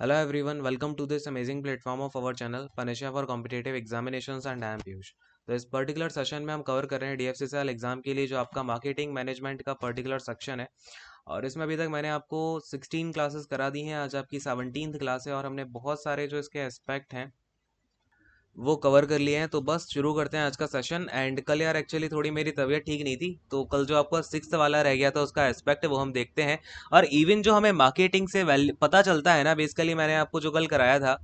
Hello everyone, welcome to this amazing platform of our channel Panisha for Competitive Examinations and I am Piyush। तो इस particular session में हम cover कर रहे हैं DFCCL एग्जाम के लिए जो आपका मार्केटिंग मैनेजमेंट का पर्टिकुलर सेक्शन है। और इसमें अभी तक मैंने आपको 16 क्लासेस करा दी हैं, आज आपकी 17th क्लास है और हमने बहुत सारे जो इसके एस्पेक्ट हैं वो कवर कर लिए हैं। तो बस शुरू करते हैं आज का सेशन। एंड कल यार एक्चुअली थोड़ी मेरी तबीयत ठीक नहीं थी, तो कल जो आपका 6th वाला रह गया था उसका एस्पेक्ट है वो हम देखते हैं। और इवन जो हमें मार्केटिंग से पता चलता है ना, बेसिकली मैंने आपको जो कल कराया था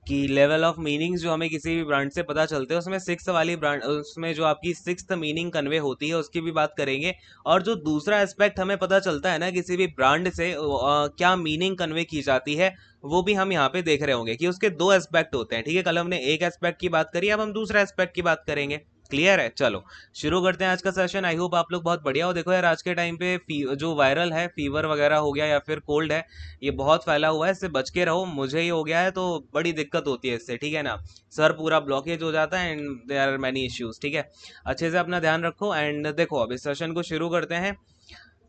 कि लेवल ऑफ मीनिंग्स जो हमें किसी भी ब्रांड से पता चलते हैं, उसमें सिक्स वाली ब्रांड, उसमें जो आपकी सिक्स्थ मीनिंग कन्वे होती है उसकी भी बात करेंगे। और जो दूसरा एस्पेक्ट हमें पता चलता है ना किसी भी ब्रांड से क्या मीनिंग कन्वे की जाती है, वो भी हम यहाँ पे देख रहे होंगे कि उसके दो एस्पेक्ट होते हैं। ठीक है, कल हमने एक एस्पेक्ट की बात करी, अब हम दूसरा एस्पेक्ट की बात करेंगे। क्लियर है? चलो शुरू करते हैं आज का सेशन। आई होप आप लोग बहुत बढ़िया हो। देखो यार, आज के टाइम पे जो वायरल है, फीवर वगैरह हो गया या फिर कोल्ड है, ये बहुत फैला हुआ है, इससे बच के रहो। मुझे ही हो गया है तो बड़ी दिक्कत होती है इससे, ठीक है ना। सर पूरा ब्लॉकेज हो जाता है and there are many issues. ठीक है, अच्छे से अपना ध्यान रखो। एंड देखो अब इस सेशन को शुरू करते हैं।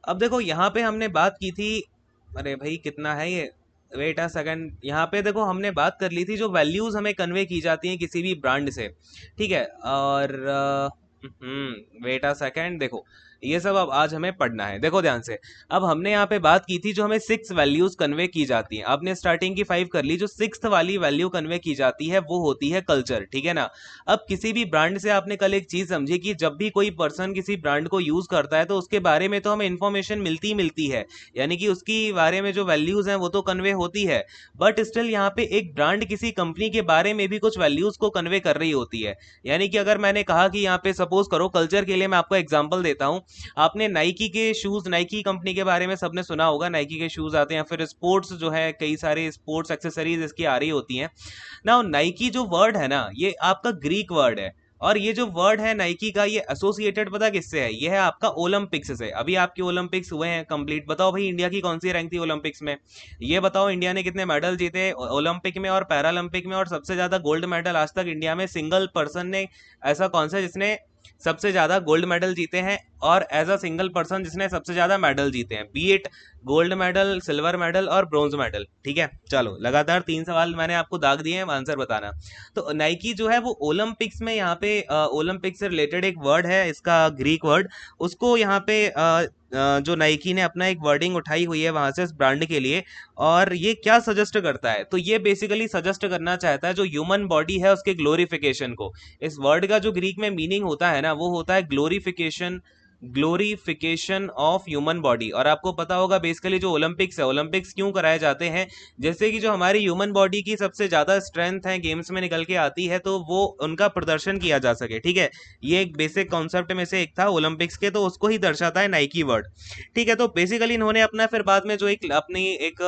अब देखो यहाँ पे हमने बात की थी, अरे भाई कितना है ये, वेट अ सेकंड। यहाँ पे देखो हमने बात कर ली थी जो वैल्यूज हमें कन्वे की जाती हैं किसी भी ब्रांड से। ठीक है, और वेट अ सेकंड, देखो ये सब अब आज हमें पढ़ना है, देखो ध्यान से। अब हमने यहाँ पे बात की थी जो हमें 6 वैल्यूज कन्वे की जाती हैं, आपने स्टार्टिंग की 5 कर ली। जो 6th वाली वैल्यू कन्वे की जाती है वो होती है कल्चर। ठीक है ना। अब किसी भी ब्रांड से आपने कल एक चीज समझी कि जब भी कोई पर्सन किसी ब्रांड को यूज करता है तो उसके बारे में तो हमें इंफॉर्मेशन मिलती ही मिलती है, यानी कि उसकी बारे में जो वैल्यूज हैं वो तो कन्वे होती है। बट स्टिल यहाँ पे एक ब्रांड किसी कंपनी के बारे में भी कुछ वैल्यूज को कन्वे कर रही होती है। यानी कि अगर मैंने कहा कि यहाँ पे सपोज करो कल्चर के लिए मैं आपको एग्जांपल देता हूँ, आपने नाइकी के शूज, नाइकी कंपनी के बारे में सबने सुना होगा, नाइकी के शूज आते हैं, फिर स्पोर्ट्स जो है कई सारे स्पोर्ट्स एक्सेसरीज इसकी आ रही होती हैं ना। नाइकी जो वर्ड है ना, ये आपका ग्रीक वर्ड है। और ये जो वर्ड है नाइकी का, ये एसोसिएटेड पता किससे है? ये है आपका ओलंपिक्स से। अभी आपके ओलंपिक्स हुए हैं कंप्लीट, बताओ भाई इंडिया की कौन सी रैंक थी ओलंपिक्स में? ये बताओ इंडिया ने कितने मेडल जीते ओलंपिक में और पैरालंपिक में? और सबसे ज्यादा गोल्ड मेडल आज तक इंडिया में सिंगल पर्सन ने, ऐसा कौन सा जिसने सबसे ज्यादा गोल्ड मेडल जीते हैं, और एज अ सिंगल पर्सन जिसने सबसे ज्यादा मेडल जीते हैं, B it gold medal, silver medal और ब्रॉन्ज मेडल? ठीक है, चलो लगातार 3 सवाल मैंने आपको दाग दिए हैं, आंसर बताना। तो नाइकी जो है वो ओलंपिक्स में, यहाँ पे ओलंपिक से रिलेटेड एक वर्ड है इसका, ग्रीक वर्ड, उसको यहाँ पे जो नाइकी ने अपना एक वर्डिंग उठाई हुई है वहां से इस ब्रांड के लिए। और ये क्या सजेस्ट करता है? तो ये बेसिकली सजेस्ट करना चाहता है जो ह्यूमन बॉडी है उसके ग्लोरिफिकेशन को। इस वर्ड का जो ग्रीक में मीनिंग होता है ना, वो होता है glorification, glorification of human body. और आपको पता होगा बेसिकली जो ओलंपिक्स है, ओलंपिक्स क्यों कराए जाते हैं? जैसे कि जो हमारी ह्यूमन बॉडी की सबसे ज्यादा स्ट्रेंथ है गेम्स में निकल के आती है, तो वो उनका प्रदर्शन किया जा सके। ठीक है, ये एक बेसिक कॉन्सेप्ट में से एक था ओलंपिक्स के, तो उसको ही दर्शाता है नाइकी वर्ड। ठीक है, तो बेसिकली इन्होंने अपना फिर बाद में जो एक अपनी एक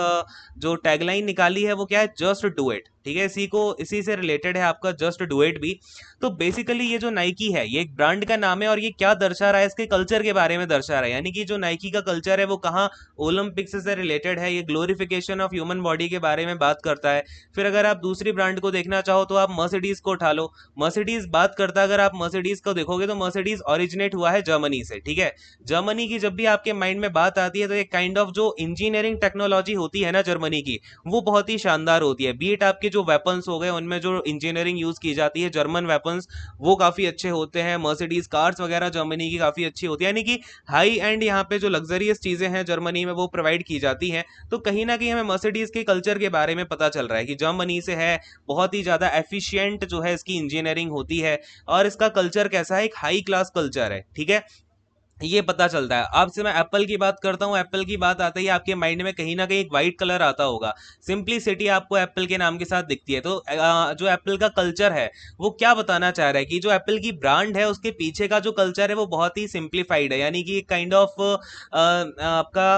जो टैगलाइन निकाली है वो क्या है? Just do it. ठीक है, इसी को, इसी से रिलेटेड है आपका जस्ट डू इट भी। तो बेसिकली ये जो नाइकी है ये एक ब्रांड का नाम है, और ये क्या दर्शा रहा है? इसके कल्चर के बारे में दर्शा रहा है। यानी कि जो नाइकी का कल्चर है वो कहाँ? ओलंपिक्स से रिलेटेड है। ये ग्लोरिफिकेशन ऑफ ह्यूमन बॉडी के बारे में बात करता है। फिर अगर आप दूसरी ब्रांड को देखना चाहो तो आप मर्सिडीज को उठा लो। मर्सिडीज बात करता है, अगर आप मर्सिडीज को देखोगे तो मर्सिडीज ओरिजिनेट हुआ है जर्मनी से। ठीक है, जर्मनी की जब भी आपके माइंड में बात आती है तो एक काइंड ऑफ जो इंजीनियरिंग टेक्नोलॉजी होती है ना जर्मनी की, वो बहुत ही शानदार होती है। बीट आपके जो वेपन्स हो गए उनमें जो इंजीनियरिंग यूज की जाती है, जर्मन वेपन्स, वो काफी अच्छे होते हैं। मर्सिडीज कार्स वगैरह जर्मनी की काफी अच्छी होती है, यानी कि हाई एंड यहाँ पे जो लग्जरियस चीजें हैं जर्मनी में वो प्रोवाइड की जाती हैं। तो कहीं ना कहीं हमें मर्सिडीज के कल्चर के बारे में पता चल रहा है कि जर्मनी से है, बहुत ही ज्यादा एफिशिएंट जो है इसकी इंजीनियरिंग होती है, और इसका कल्चर कैसा है? एक हाई क्लास कल्चर है। ठीक है, ये पता चलता है। अब से मैं एप्पल की बात करता हूँ, एप्पल की बात आते ही आपके माइंड में कहीं ना कहीं एक वाइट कलर आता होगा, सिंप्लिसिटी आपको एप्पल के नाम के साथ दिखती है। तो जो एप्पल का कल्चर है वो क्या बताना चाह रहा है कि जो एप्पल की ब्रांड है उसके पीछे का जो कल्चर है वो बहुत ही सिंप्लीफाइड है, यानी कि काइंड ऑफ आपका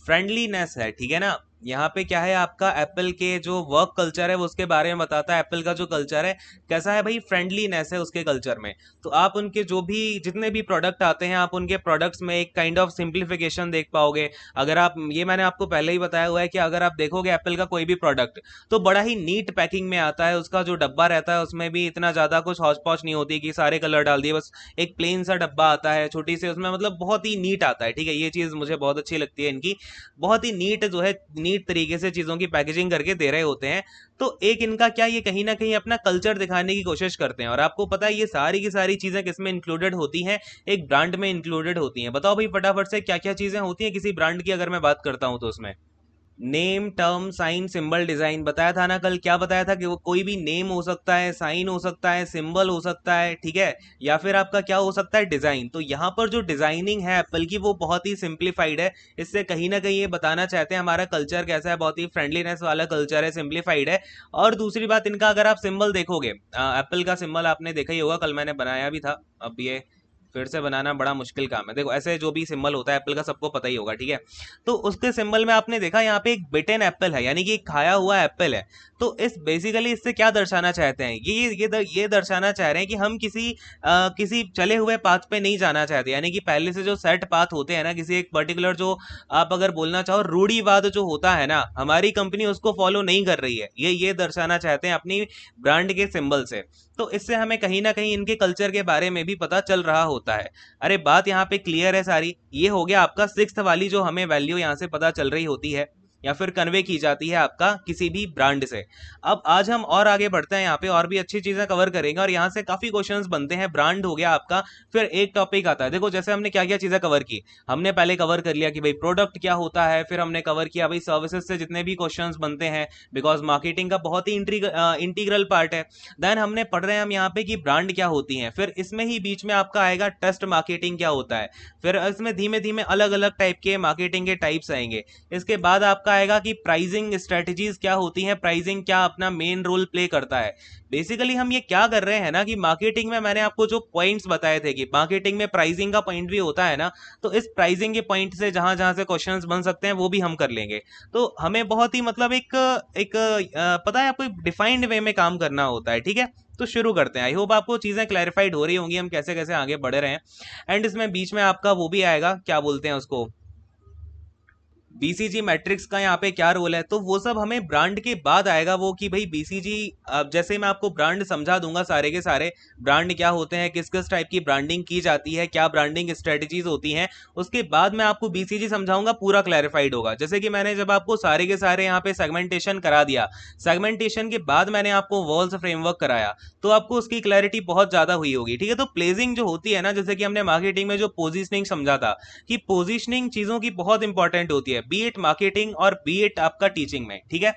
फ्रेंडलीनेस है। ठीक है ना। यहाँ पे क्या है, आपका एप्पल के जो वर्क कल्चर है वो उसके बारे में बताता है। एप्पल का जो कल्चर है कैसा है भाई? फ्रेंडलीनेस है उसके कल्चर में। तो आप उनके जो भी जितने भी प्रोडक्ट आते हैं, आप उनके प्रोडक्ट्स में एक काइंड ऑफ सिंप्लीफिकेशन देख पाओगे। अगर आप, ये मैंने आपको पहले ही बताया हुआ है कि अगर आप देखोगे एप्पल का कोई भी प्रोडक्ट तो बड़ा ही नीट पैकिंग में आता है। उसका जो डब्बा रहता है उसमें भी इतना ज्यादा कुछ हौच पौच नहीं होती कि सारे कलर डाल दिए, बस एक प्लेन सा डब्बा आता है छोटी सी, उसमें मतलब बहुत ही नीट आता है। ठीक है, ये चीज मुझे बहुत अच्छी लगती है इनकी, बहुत ही नीट जो है, नीट नीट तरीके से चीज़ों की पैकेजिंग करके दे रहे होते हैं। तो एक इनका क्या, ये कहीं ना कहीं अपना कल्चर दिखाने की कोशिश करते हैं। और आपको पता है ये सारी की सारी चीज़ें किसमें इंक्लूडेड होती हैं, एक ब्रांड में इंक्लूडेड होती हैं। बताओ भाई फटाफट से क्या क्या चीज़ें होती हैं किसी ब्रांड की, अगर मैं बात करता हूँ तो उसमें name, term, sign, symbol, design. बताया था ना कल, क्या बताया था कि वो कोई भी नेम हो सकता है, साइन हो सकता है, सिंबल हो सकता है, ठीक है, या फिर आपका क्या हो सकता है, डिजाइन। तो यहाँ पर जो डिजाइनिंग है एप्पल की वो बहुत ही सिंप्लीफाइड है। इससे कहीं ना कहीं ये बताना चाहते हैं हमारा कल्चर कैसा है, बहुत ही फ्रेंडलीनेस वाला कल्चर है, सिंप्लीफाइड है। और दूसरी बात इनका, अगर आप सिंबल देखोगे, एप्पल का सिंबल आपने देखा ही होगा, कल मैंने बनाया भी था। अब ये फिर से बनाना बड़ा मुश्किल काम है। देखो ऐसे जो भी सिंबल होता है एप्पल का सबको पता ही होगा, ठीक है। तो उसके सिंबल में आपने देखा यहाँ पे एक बिटेन एप्पल है, यानी कि एक खाया हुआ एप्पल है। तो इस बेसिकली इससे क्या दर्शाना चाहते हैं, ये दर्शाना चाह रहे हैं कि हम किसी चले हुए पाथ पे नहीं जाना चाहते। यानी कि पहले से जो सेट पाथ होते हैं ना, किसी एक पर्टिकुलर जो आप अगर बोलना चाहो रूढ़िवाद जो होता है ना, हमारी कंपनी उसको फॉलो नहीं कर रही है। ये दर्शाना चाहते हैं अपनी ब्रांड के सिंबल से। तो इससे हमें कहीं ना कहीं इनके कल्चर के बारे में भी पता चल रहा होता है। अरे बात यहाँ पे क्लियर है सारी। ये हो गया आपका सिक्स्थ वाली जो हमें वैल्यू यहाँ से पता चल रही होती है या फिर कन्वे की जाती है आपका किसी भी ब्रांड से। अब आज हम और आगे बढ़ते हैं, यहाँ पे और भी अच्छी चीजें कवर करेंगे और यहाँ से काफी क्वेश्चंस बनते हैं। ब्रांड हो गया आपका, फिर एक टॉपिक आता है। देखो जैसे हमने क्या क्या चीजें कवर की, हमने पहले कवर कर लिया कि भाई प्रोडक्ट क्या होता है, फिर हमने कवर किया भाई सर्विसेज से जितने भी क्वेश्चंस बनते हैं, बिकॉज मार्केटिंग का बहुत ही इंटीग्रल पार्ट है। देन हमने पढ़ रहे हैं हम यहाँ पे कि ब्रांड क्या होती है, फिर इसमें ही बीच में आपका आएगा टेस्ट मार्केटिंग क्या होता है, फिर इसमें धीमे धीमे अलग अलग टाइप के मार्केटिंग के टाइप्स आएंगे। इसके बाद आपका आएगा कि प्राइसिंग स्ट्रेटजीज क्या होती हैं, प्राइसिंग क्या अपना मेन रोल प्ले करता है। बेसिकली हम ये क्या कर रहे हैं ना कि मार्केटिंग में मैंने आपको जो पॉइंट्स बताए थे कि मार्केटिंग में प्राइसिंग का पॉइंट भी होता है ना, तो इस प्राइसिंग के पॉइंट से जहां जहां से क्वेश्चंस बन सकते हैं वो भी हम कर लेंगे। तो हमें बहुत ही मतलब पता है आपको डिफाइंड वे में काम करना होता है, ठीक है। तो शुरू करते हैं। आई होप आपको चीजें क्लैरिफाइड हो रही होंगी हम कैसे कैसे आगे बढ़ रहे हैं। एंड इसमें बीच में आपका वो भी आएगा, क्या बोलते हैं उसको, बीसीजी मैट्रिक्स का यहाँ पे क्या रोल है। तो वो सब हमें ब्रांड के बाद आएगा वो कि भाई बीसीजी, जैसे मैं आपको ब्रांड समझा दूंगा सारे के सारे ब्रांड क्या होते हैं, किस किस टाइप की ब्रांडिंग की जाती है, क्या ब्रांडिंग स्ट्रेटजीज होती हैं, उसके बाद मैं आपको बीसीजी समझाऊंगा, पूरा क्लैरिफाइड होगा। जैसे कि मैंने जब आपको सारे के सारे यहाँ पे सेगमेंटेशन करा दिया, सेगमेंटेशन के बाद मैंने आपको वॉल्स फ्रेमवर्क कराया, तो आपको उसकी क्लैरिटी बहुत ज्यादा हुई होगी, ठीक है। तो प्लेसिंग जो होती है ना, जैसे कि हमने मार्केटिंग में जो पोजिशनिंग समझा था कि पोजिशनिंग चीजों की बहुत इंपॉर्टेंट होती है, बी इट मार्केटिंग और बी इट आपका टीचिंग में, ठीक है।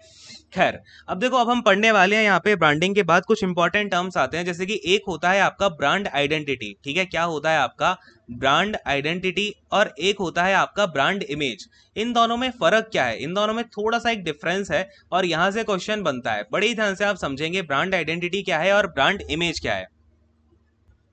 खैर अब देखो, अब हम पढ़ने वाले हैं यहाँ पे ब्रांडिंग के बाद कुछ इंपॉर्टेंट टर्म्स आते हैं। जैसे कि एक होता है आपका ब्रांड आइडेंटिटी, ठीक है, क्या होता है आपका ब्रांड आइडेंटिटी, और एक होता है आपका ब्रांड इमेज। इन दोनों में फर्क क्या है, इन दोनों में थोड़ा सा एक डिफरेंस है और यहां से क्वेश्चन बनता है। बड़े ही ध्यान से आप समझेंगे ब्रांड आइडेंटिटी क्या है और ब्रांड इमेज क्या है।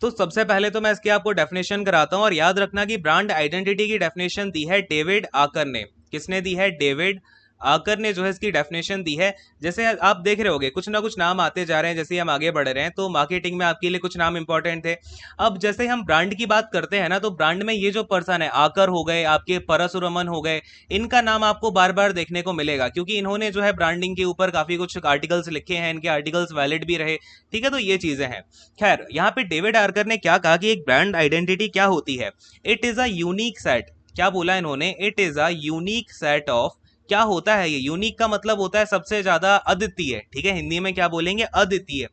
तो सबसे पहले तो मैं इसकी आपको डेफिनेशन कराता हूं, और याद रखना कि ब्रांड आइडेंटिटी की डेफिनेशन दी है डेविड आकर ने। किसने दी है, डेविड आकर ने जो है इसकी डेफिनेशन दी है। जैसे आप देख रहे होगे कुछ ना कुछ नाम आते जा रहे हैं जैसे हम आगे बढ़ रहे हैं। तो मार्केटिंग में आपके लिए कुछ नाम इंपॉर्टेंट थे। अब जैसे हम ब्रांड की बात करते हैं ना, तो ब्रांड में ये जो पर्सन है, आकर हो गए, आपके परशुरमन हो गए, इनका नाम आपको बार बार देखने को मिलेगा क्योंकि इन्होंने जो है ब्रांडिंग के ऊपर काफी कुछ आर्टिकल्स लिखे हैं, इनके आर्टिकल्स वैलिड भी रहे, ठीक है। तो ये चीजें हैं। खैर यहाँ पे डेविड आर्कर ने क्या कहा कि एक ब्रांड आइडेंटिटी क्या होती है, it is a unique set. क्या बोला इन्होंने, it is a unique set of, क्या होता है ये, यूनिक का मतलब होता है सबसे ज्यादा अद्वितीय, ठीक है, हिंदी में क्या बोलेंगे, अद्वितीय।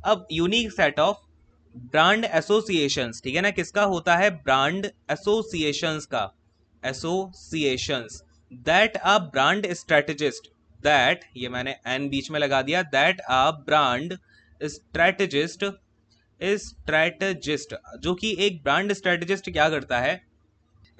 अब unique set of brand associations, ठीक है ना, किसका होता है, ब्रांड एसोसिएशंस का, associations, that a brand strategist, that, ये मैंने एन बीच में लगा दिया, that a brand strategist, strategist, जो कि एक ब्रांड स्ट्रेटेजिस्ट क्या करता है,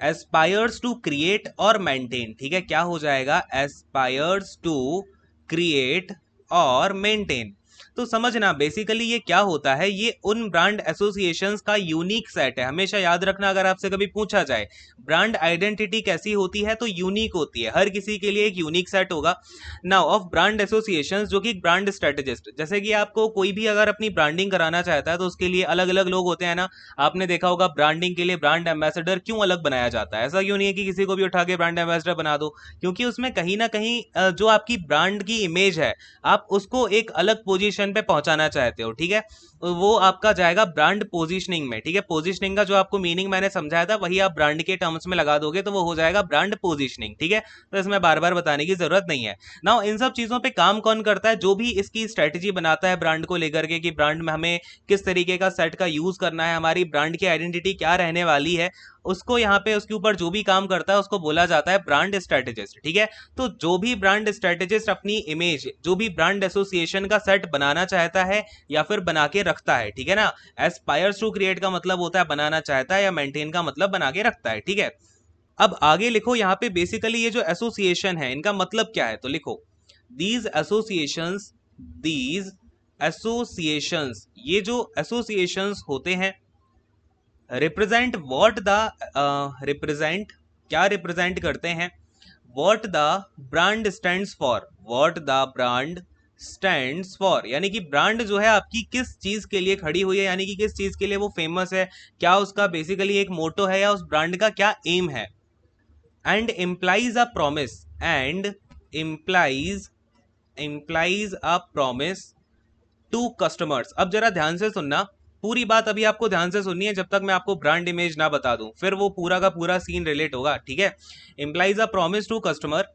एस्पायर्स टू क्रिएट और मेंटेन, ठीक है, क्या हो जाएगा, एस्पायर्स टू क्रिएट और मेंटेन। तो समझना बेसिकली ये क्या होता है, ये उन ब्रांड एसोसिएशंस का यूनिक सेट है। हमेशा याद रखना, अगर आपसे कभी पूछा जाए ब्रांड आइडेंटिटी कैसी होती है, तो यूनिक होती है, हर किसी के लिए एक यूनिक सेट होगा। नाउ ऑफ ब्रांड एसोसिएशंस, जो कि ब्रांड स्ट्रेटेजिस्ट, जैसे कि आपको कोई भी अगर अपनी ब्रांडिंग कराना चाहता है तो उसके लिए अलग अलग लोग होते हैं ना। आपने देखा होगा ब्रांडिंग के लिए ब्रांड एम्बेसडर क्यों अलग बनाया जाता है, ऐसा क्यों नहीं है कि किसी को भी उठा के ब्रांड एम्बेसडर बना दो, क्योंकि उसमें कहीं ना कहीं जो आपकी ब्रांड की इमेज है, आप उसको एक अलग पोजीशन पोजीशन पे पहुंचाना चाहते हो, ठीक है, तो वो आपका जाएगा ब्रांड पोजीशनिंग में, ठीक है। पोजीशनिंग का जो आपको मीनिंग मैंने समझाया था वही आप ब्रांड के टर्म्स में लगा दोगे तो वो हो जाएगा ब्रांड पोजीशनिंग, ठीक है। तो इसमें बार बार बताने की जरूरत नहीं है। नाउ इन सब चीजों पे काम कौन करता है? जो भी इसकी स्ट्रेटेजी बनाता है ब्रांड को लेकर के कि ब्रांड में हमें किस तरीके का सेट का यूज करना है, हमारी ब्रांड की आइडेंटिटी क्या रहने वाली है, उसको यहाँ पे उसके ऊपर जो भी काम करता है उसको बोला जाता है ब्रांड स्ट्रेटेजिस्ट, ठीक है। तो जो भी ब्रांड स्ट्रेटेजिस्ट अपनी इमेज, जो भी ब्रांड एसोसिएशन का सेट बनाना चाहता है या फिर बना के रखता है, ठीक है ना। एस्पायर्स टू क्रिएट का मतलब होता है बनाना चाहता है, या मेंटेन का मतलब बना के रखता है, ठीक है। अब आगे लिखो यहाँ पे बेसिकली ये जो एसोसिएशन है इनका मतलब क्या है, तो लिखो दीज एसोसिएशंस, ये जो एसोसिएशंस होते हैं रिप्रेजेंट व्हाट द रिप्रेजेंट, क्या रिप्रेजेंट करते हैं, what the brand stands for, what the brand stands for, यानी कि ब्रांड जो है आपकी किस चीज के लिए खड़ी हुई है, यानी कि किस चीज के लिए वो फेमस है, क्या उसका बेसिकली एक मोटो है या उस ब्रांड का क्या एम है। And implies a promise, and implies a promise to customers. अब जरा ध्यान से सुनना, पूरी बात अभी आपको ध्यान से सुननी है जब तक मैं आपको ब्रांड इमेज ना बता दूं, फिर वो पूरा का पूरा सीन रिलेट होगा, ठीक है। Implies a promise to customer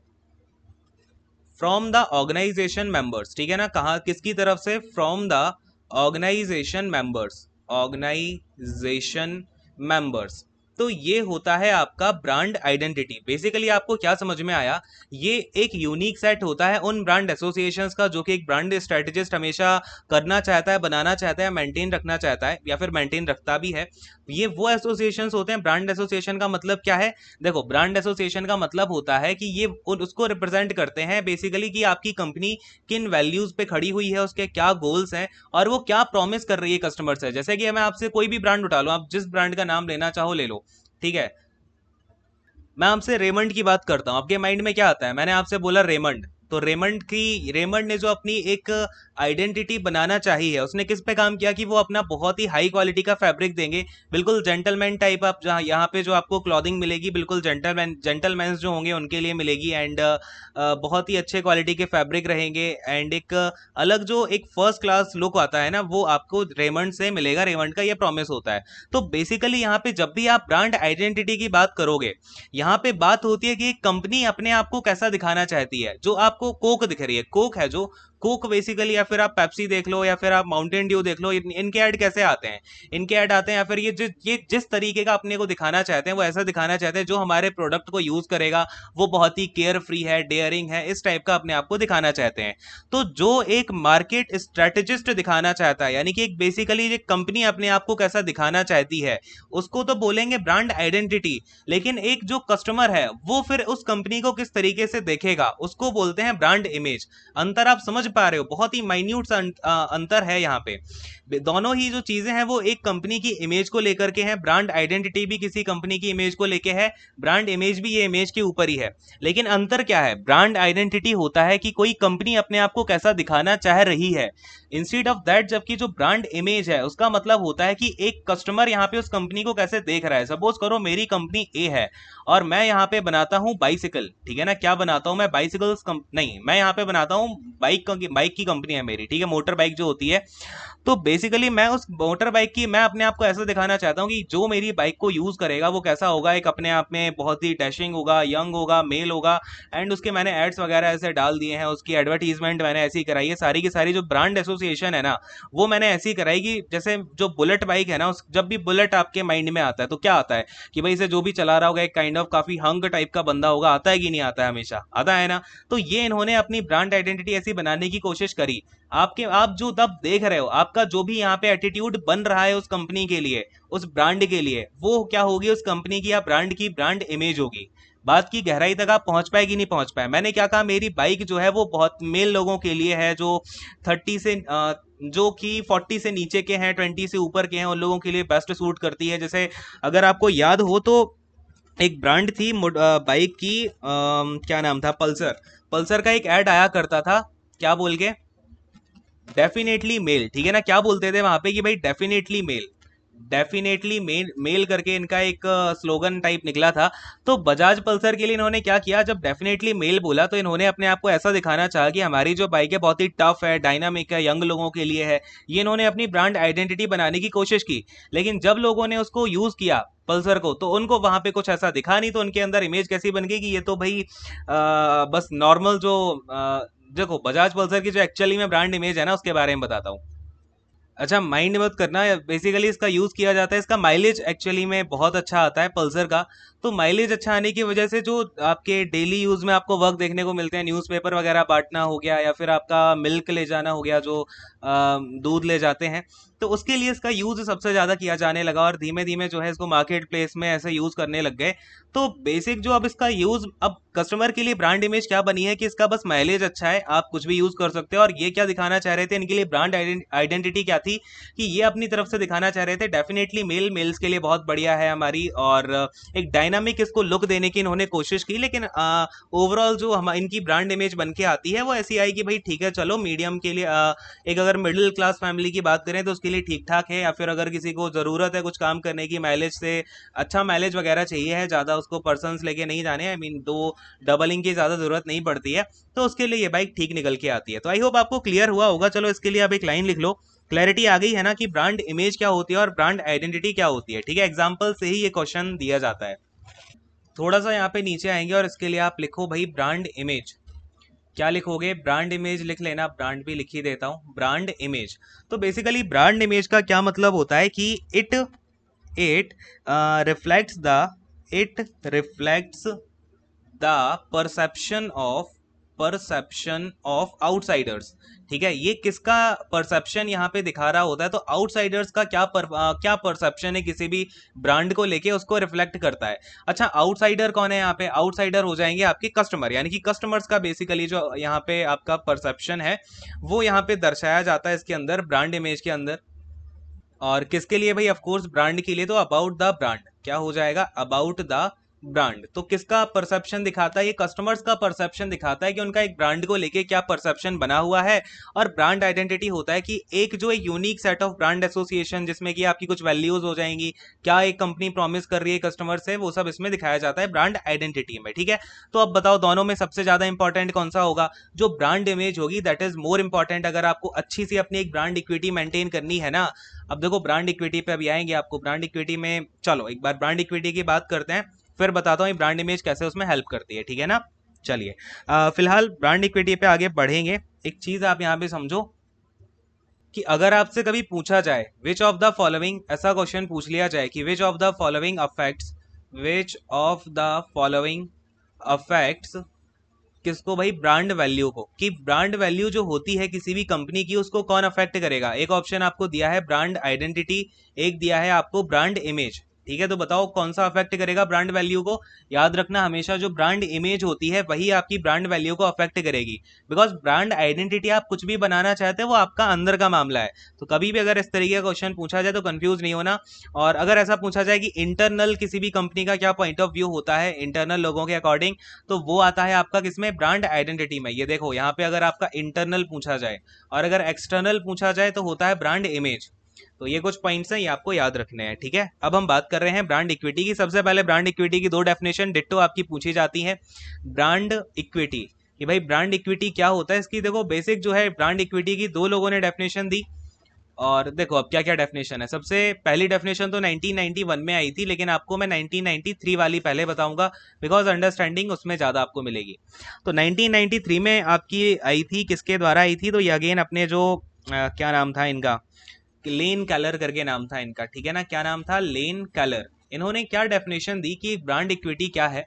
from the organisation members, ठीक है ना, कहा किसकी तरफ से, from the organisation members, organisation members. तो ये होता है आपका ब्रांड आइडेंटिटी। बेसिकली आपको क्या समझ में आया, ये एक यूनिक सेट होता है उन ब्रांड एसोसिएशंस का जो कि एक ब्रांड स्ट्रेटेजिस्ट हमेशा करना चाहता है, बनाना चाहता है, मेंटेन रखना चाहता है या फिर मेंटेन रखता भी है। ये वो एसोसिएशंस होते हैं। ब्रांड एसोसिएशन का मतलब क्या है, देखो ब्रांड एसोसिएशन का मतलब होता है कि ये उसको रिप्रेजेंट करते हैं बेसिकली कि आपकी कंपनी किन वैल्यूज पे खड़ी हुई है, उसके क्या गोल्स हैं और वो क्या प्रॉमिस कर रही है कस्टमर से। जैसे कि मैं आपसे कोई भी ब्रांड उठा लो, आप जिस ब्रांड का नाम लेना चाहो ले लो, ठीक है। मैं आपसे रेमंड की बात करता हूं, आपके माइंड में क्या आता है, मैंने आपसे बोला रेमंड, तो रेमंड ने जो अपनी एक आइडेंटिटी बनाना चाहिए है, उसने किस पे काम किया कि वो अपना बहुत ही हाई क्वालिटी का फैब्रिक देंगे, बिल्कुल जेंटलमैन टाइप। आप जहाँ यहाँ पे जो आपको क्लॉथिंग मिलेगी बिल्कुल जेंटलमैन जो होंगे उनके लिए मिलेगी, एंड बहुत ही अच्छे क्वालिटी के फैब्रिक रहेंगे, एंड एक अलग जो एक फर्स्ट क्लास लुक आता है ना वो आपको रेमंड से मिलेगा, रेमंड का ये प्रॉमिस होता है। तो बेसिकली यहाँ पे जब भी आप ब्रांड आइडेंटिटी की बात करोगे, यहाँ पे बात होती है कि एक कंपनी अपने आप को कैसा दिखाना चाहती है। जो आपको कोक दिख रही है, कोक है जो कोक बेसिकली, या फिर आप पेप्सी देख लो या फिर आप माउंटेन ड्यू देख लो, इनके ऐड कैसे आते हैं, इनके ऐड आते हैं या फिर ये जिस तरीके का अपने को दिखाना चाहते हैं वो ऐसा दिखाना चाहते हैं जो हमारे प्रोडक्ट को यूज करेगा वो बहुत ही केयर फ्री है, डेयरिंग है, इस टाइप का अपने आप को दिखाना चाहते हैं। तो जो एक मार्केट स्ट्रेटेजिस्ट दिखाना चाहता है, यानी कि एक बेसिकली एक कंपनी अपने आप को कैसा दिखाना चाहती है, उसको तो बोलेंगे ब्रांड आइडेंटिटी। लेकिन एक जो कस्टमर है वो फिर उस कंपनी को किस तरीके से देखेगा उसको बोलते हैं ब्रांड इमेज। अंतर आप समझ पा रहे हो, बहुत ही माइन्यूट अंतर है यहाँ पे। दोनों ही जो चीजें हैं वो एक कंपनी की इमेज को लेकर के हैं, ब्रांड आइडेंटिटी भी किसी कंपनी की इमेज को लेके है, ब्रांड इमेज भी ये इमेज के ऊपर ही है। लेकिन अंतर क्या है, ब्रांड आइडेंटिटी होता है कि कोई कंपनी अपने आप को कैसा दिखाना चाह रही है, इंस्टीड ऑफ दैट जबकि जो ब्रांड इमेज है उसका मतलब होता है कि एक कस्टमर यहाँ पे उस कंपनी को कैसे देख रहा है। सपोज करो मेरी कंपनी ए है और मैं यहाँ पे बनाता हूँ बाइसिकल, ठीक है ना, क्या बनाता हूँ मैं, बाइसिकल्स नहीं, मैं यहाँ पे बनाता हूँ बाइक की कंपनी है मेरी, ठीक है, मोटर बाइक जो होती है। तो बेसिकली मैं उस मोटर बाइक की, मैं अपने आप को ऐसा दिखाना चाहता हूँ कि जो मेरी बाइक को यूज करेगा वो कैसा होगा, एक अपने आप में बहुत ही डैशिंग होगा, यंग होगा, मेल होगा। एंड उसके मैंने एड्स वगैरह ऐसे डाल दिए हैं, उसकी एडवर्टीजमेंट मैंने ऐसी कराई है, सारी की सारी जो ब्रांड एसोसिएशन है ना वो मैंने ऐसी कराई कि जैसे जो बुलेट बाइक है ना, जब भी बुलेट आपके माइंड में आता है तो क्या आता है कि भाई इसे जो भी चला रहा होगा एक काइंड ऑफ काफी हंग टाइप का बंदा होगा, आता है कि नहीं आता है, हमेशा आता है ना। तो ये इन्होंने अपनी ब्रांड आइडेंटिटी ऐसी बनाने की कोशिश करी। आप जो तब देख रहे हो, आपका जो भी यहाँ पे एटीट्यूड बन रहा है उस कंपनी के लिए, उस ब्रांड के लिए, वो क्या होगी, उस कंपनी की या ब्रांड की ब्रांड इमेज होगी। बात की गहराई तक आप पहुंच पाए कि नहीं पहुंच पाए। मैंने क्या कहा, मेरी बाइक जो है वो बहुत मेल लोगों के लिए है, जो 30 से जो कि 40 से नीचे के हैं, 20 से ऊपर के हैं, उन लोगों के लिए बेस्ट सूट करती है। जैसे अगर आपको याद हो तो एक ब्रांड थी बाइक की, क्या नाम था, पल्सर। पल्सर का एक ऐड आया करता था, क्या बोल के, डेफिनेटली मेल, ठीक है ना। क्या बोलते थे वहां पे कि भाई डेफिनेटली मेल, डेफिनेटली मेल करके इनका एक स्लोगन टाइप निकला था। तो बजाज पल्सर के लिए इन्होंने क्या किया, जब डेफिनेटली मेल बोला तो इन्होंने अपने आप को ऐसा दिखाना चाहा कि हमारी जो बाइक है बहुत ही टफ है, डायनामिक है, यंग लोगों के लिए है। ये इन्होंने अपनी ब्रांड आइडेंटिटी बनाने की कोशिश की, लेकिन जब लोगों ने उसको यूज किया पल्सर को, तो उनको वहां पे कुछ ऐसा दिखा नहीं, तो उनके अंदर इमेज कैसी बन गई कि ये तो भाई बस नॉर्मल जो देखो बजाज पल्सर की जो एक्चुअली में ब्रांड इमेज है ना, उसके बारे में बताता हूँ। अच्छा, माइंड मत करना, बेसिकली इसका यूज किया जाता है, इसका माइलेज एक्चुअली में बहुत अच्छा आता है पल्सर का। तो माइलेज अच्छा आने की वजह से जो आपके डेली यूज में आपको वर्क देखने को मिलते हैं, न्यूज़पेपर वगैरह बांटना हो गया या फिर आपका मिल्क ले जाना हो गया, जो दूध ले जाते हैं, तो उसके लिए इसका यूज सबसे ज्यादा किया जाने लगा और धीमे धीमे जो है इसको मार्केट प्लेस में ऐसे यूज करने लग गए। तो बेसिक जो अब इसका यूज, अब कस्टमर के लिए ब्रांड इमेज क्या बनी है कि इसका बस माइलेज अच्छा है, आप कुछ भी यूज कर सकते हो। और ये क्या दिखाना चाह रहे थे, इनके लिए ब्रांड आइडेंटिटी क्या थी कि ये अपनी तरफ से दिखाना चाह रहे थे डेफिनेटली मेल्स के लिए बहुत बढ़िया है हमारी, और एक डायनामिक इसको लुक देने की इन्होंने कोशिश की। लेकिन ओवरऑल जो हम इनकी ब्रांड इमेज बन के आती है वो ऐसी आई कि भाई ठीक है, चलो मीडियम के लिए एक अगर मिडिल क्लास फैमिली की बात करें तो उसके लिए ठीक ठाक है, या फिर अगर किसी को ज़रूरत है कुछ काम करने की, माइलेज से अच्छा माइलेज वगैरह चाहिए है, ज़्यादा उसको पर्सनस लेके नहीं जाने, आई मीन दो डबलिंग की ज़्यादा ज़रूरत नहीं पड़ती है, तो उसके लिए ये बाइक ठीक निकल के आती है। तो आई होप आपको क्लियर हुआ होगा। चलो इसके लिए आप एक लाइन लिख लो, क्लैरिटी आ गई है ना कि ब्रांड इमेज क्या होती है और ब्रांड आइडेंटिटी क्या होती है। ठीक है, एग्जाम्पल से ही ये क्वेश्चन दिया जाता है। थोड़ा सा यहाँ पे नीचे आएंगे और इसके लिए आप लिखो भाई ब्रांड इमेज। क्या लिखोगे, ब्रांड इमेज लिख लेना, ब्रांड भी लिख ही देता हूँ, ब्रांड इमेज। तो बेसिकली ब्रांड इमेज का क्या मतलब होता है कि it reflects the it reflects the perception of outsiders. ठीक है, ये किसका परसेप्शन यहाँ पे दिखा रहा होता है, तो आउटसाइडर्स का क्या परसेप्शन है किसी भी ब्रांड को लेके, उसको रिफ्लेक्ट करता है। अच्छा, आउटसाइडर कौन है यहाँ पे, आउटसाइडर हो जाएंगे आपके कस्टमर, यानी कि कस्टमर्स का बेसिकली जो यहाँ पे आपका परसेप्शन है वो यहाँ पे दर्शाया जाता है इसके अंदर, ब्रांड इमेज के अंदर। और किसके लिए भाई, ऑफ कोर्स ब्रांड के लिए, तो अबाउट द ब्रांड क्या हो जाएगा, अबाउट द ब्रांड। तो किसका परसेप्शन दिखाता है, ये कस्टमर्स का परसेप्शन दिखाता है कि उनका एक ब्रांड को लेके क्या परसेप्शन बना हुआ है। और ब्रांड आइडेंटिटी होता है कि एक जो एक unique set of brand association, जिसमें कि आपकी कुछ वैल्यूज हो जाएंगी, क्या एक कंपनी प्रॉमिस कर रही है कस्टमर से, वो सब इसमें दिखाया जाता है ब्रांड आइडेंटिटी में। ठीक है, तो अब बताओ दोनों में सबसे ज्यादा इंपॉर्टेंट कौन सा होगा, जो ब्रांड इमेज होगी दैट इज मोर इंपॉर्टेंट, अगर आपको अच्छी सी अपनी एक ब्रांड इक्विटी मेंटेन करनी है ना। अब देखो ब्रांड इक्विटी पे अभी आएंगे, आपको ब्रांड इक्विटी में, चलो एक बार ब्रांड इक्विटी की बात करते हैं, फिर बताता हूँ ये ब्रांड इमेज कैसे उसमें हेल्प करती है। ठीक है ना, चलिए फिलहाल ब्रांड इक्विटी पे आगे बढ़ेंगे। एक चीज आप यहाँ पे समझो कि अगर आपसे कभी पूछा जाए विच ऑफ द फॉलोइंग, ऐसा क्वेश्चन पूछ लिया जाए कि which of the following affects किसको भाई, ब्रांड वैल्यू को, कि ब्रांड वैल्यू जो होती है किसी भी कंपनी की उसको कौन अफेक्ट करेगा। एक ऑप्शन आपको दिया है ब्रांड आइडेंटिटी, एक दिया है आपको ब्रांड इमेज। ठीक है, तो बताओ कौन सा अफेक्ट करेगा ब्रांड वैल्यू को। याद रखना हमेशा जो ब्रांड इमेज होती है वही आपकी ब्रांड वैल्यू को अफेक्ट करेगी, बिकॉज ब्रांड आइडेंटिटी आप कुछ भी बनाना चाहते हो वो आपका अंदर का मामला है। तो कभी भी अगर इस तरीके का क्वेश्चन पूछा जाए तो कंफ्यूज नहीं होना। और अगर ऐसा पूछा जाए कि इंटरनल किसी भी कंपनी का क्या पॉइंट ऑफ व्यू होता है इंटरनल लोगों के अकॉर्डिंग, तो वो आता है आपका किसमें, ब्रांड आइडेंटिटी में। ये देखो यहाँ पे अगर आपका इंटरनल पूछा जाए और अगर एक्सटर्नल पूछा जाए तो होता है ब्रांड इमेज। तो ये कुछ पॉइंट्स हैं, ये आपको याद रखने हैं। ठीक है, अब हम बात कर रहे हैं ब्रांड इक्विटी की। सबसे पहले ब्रांड इक्विटी की दो डेफिनेशन डिट्टो आपकी पूछी जाती है। ब्रांड इक्विटी, कि भाई ब्रांड इक्विटी क्या होता है, इसकी देखो बेसिक जो है ब्रांड इक्विटी की दो लोगों ने डेफिनेशन दी। और देखो अब क्या क्या डेफिनेशन है। सबसे पहली डेफिनेशन तो 1991 में आई थी, लेकिन आपको मैं 1993 वाली पहले बताऊंगा, बिकॉज अंडरस्टैंडिंग उसमें ज़्यादा आपको मिलेगी। तो 1993 में आपकी आई थी, किसके द्वारा आई थी, तो ये अगेन अपने जो क्या नाम था इनका, लेन कैलर करके नाम था इनका। ठीक है ना, क्या नाम था, लेन कैलर। इन्होंने क्या डेफिनेशन दी कि ब्रांड इक्विटी क्या है।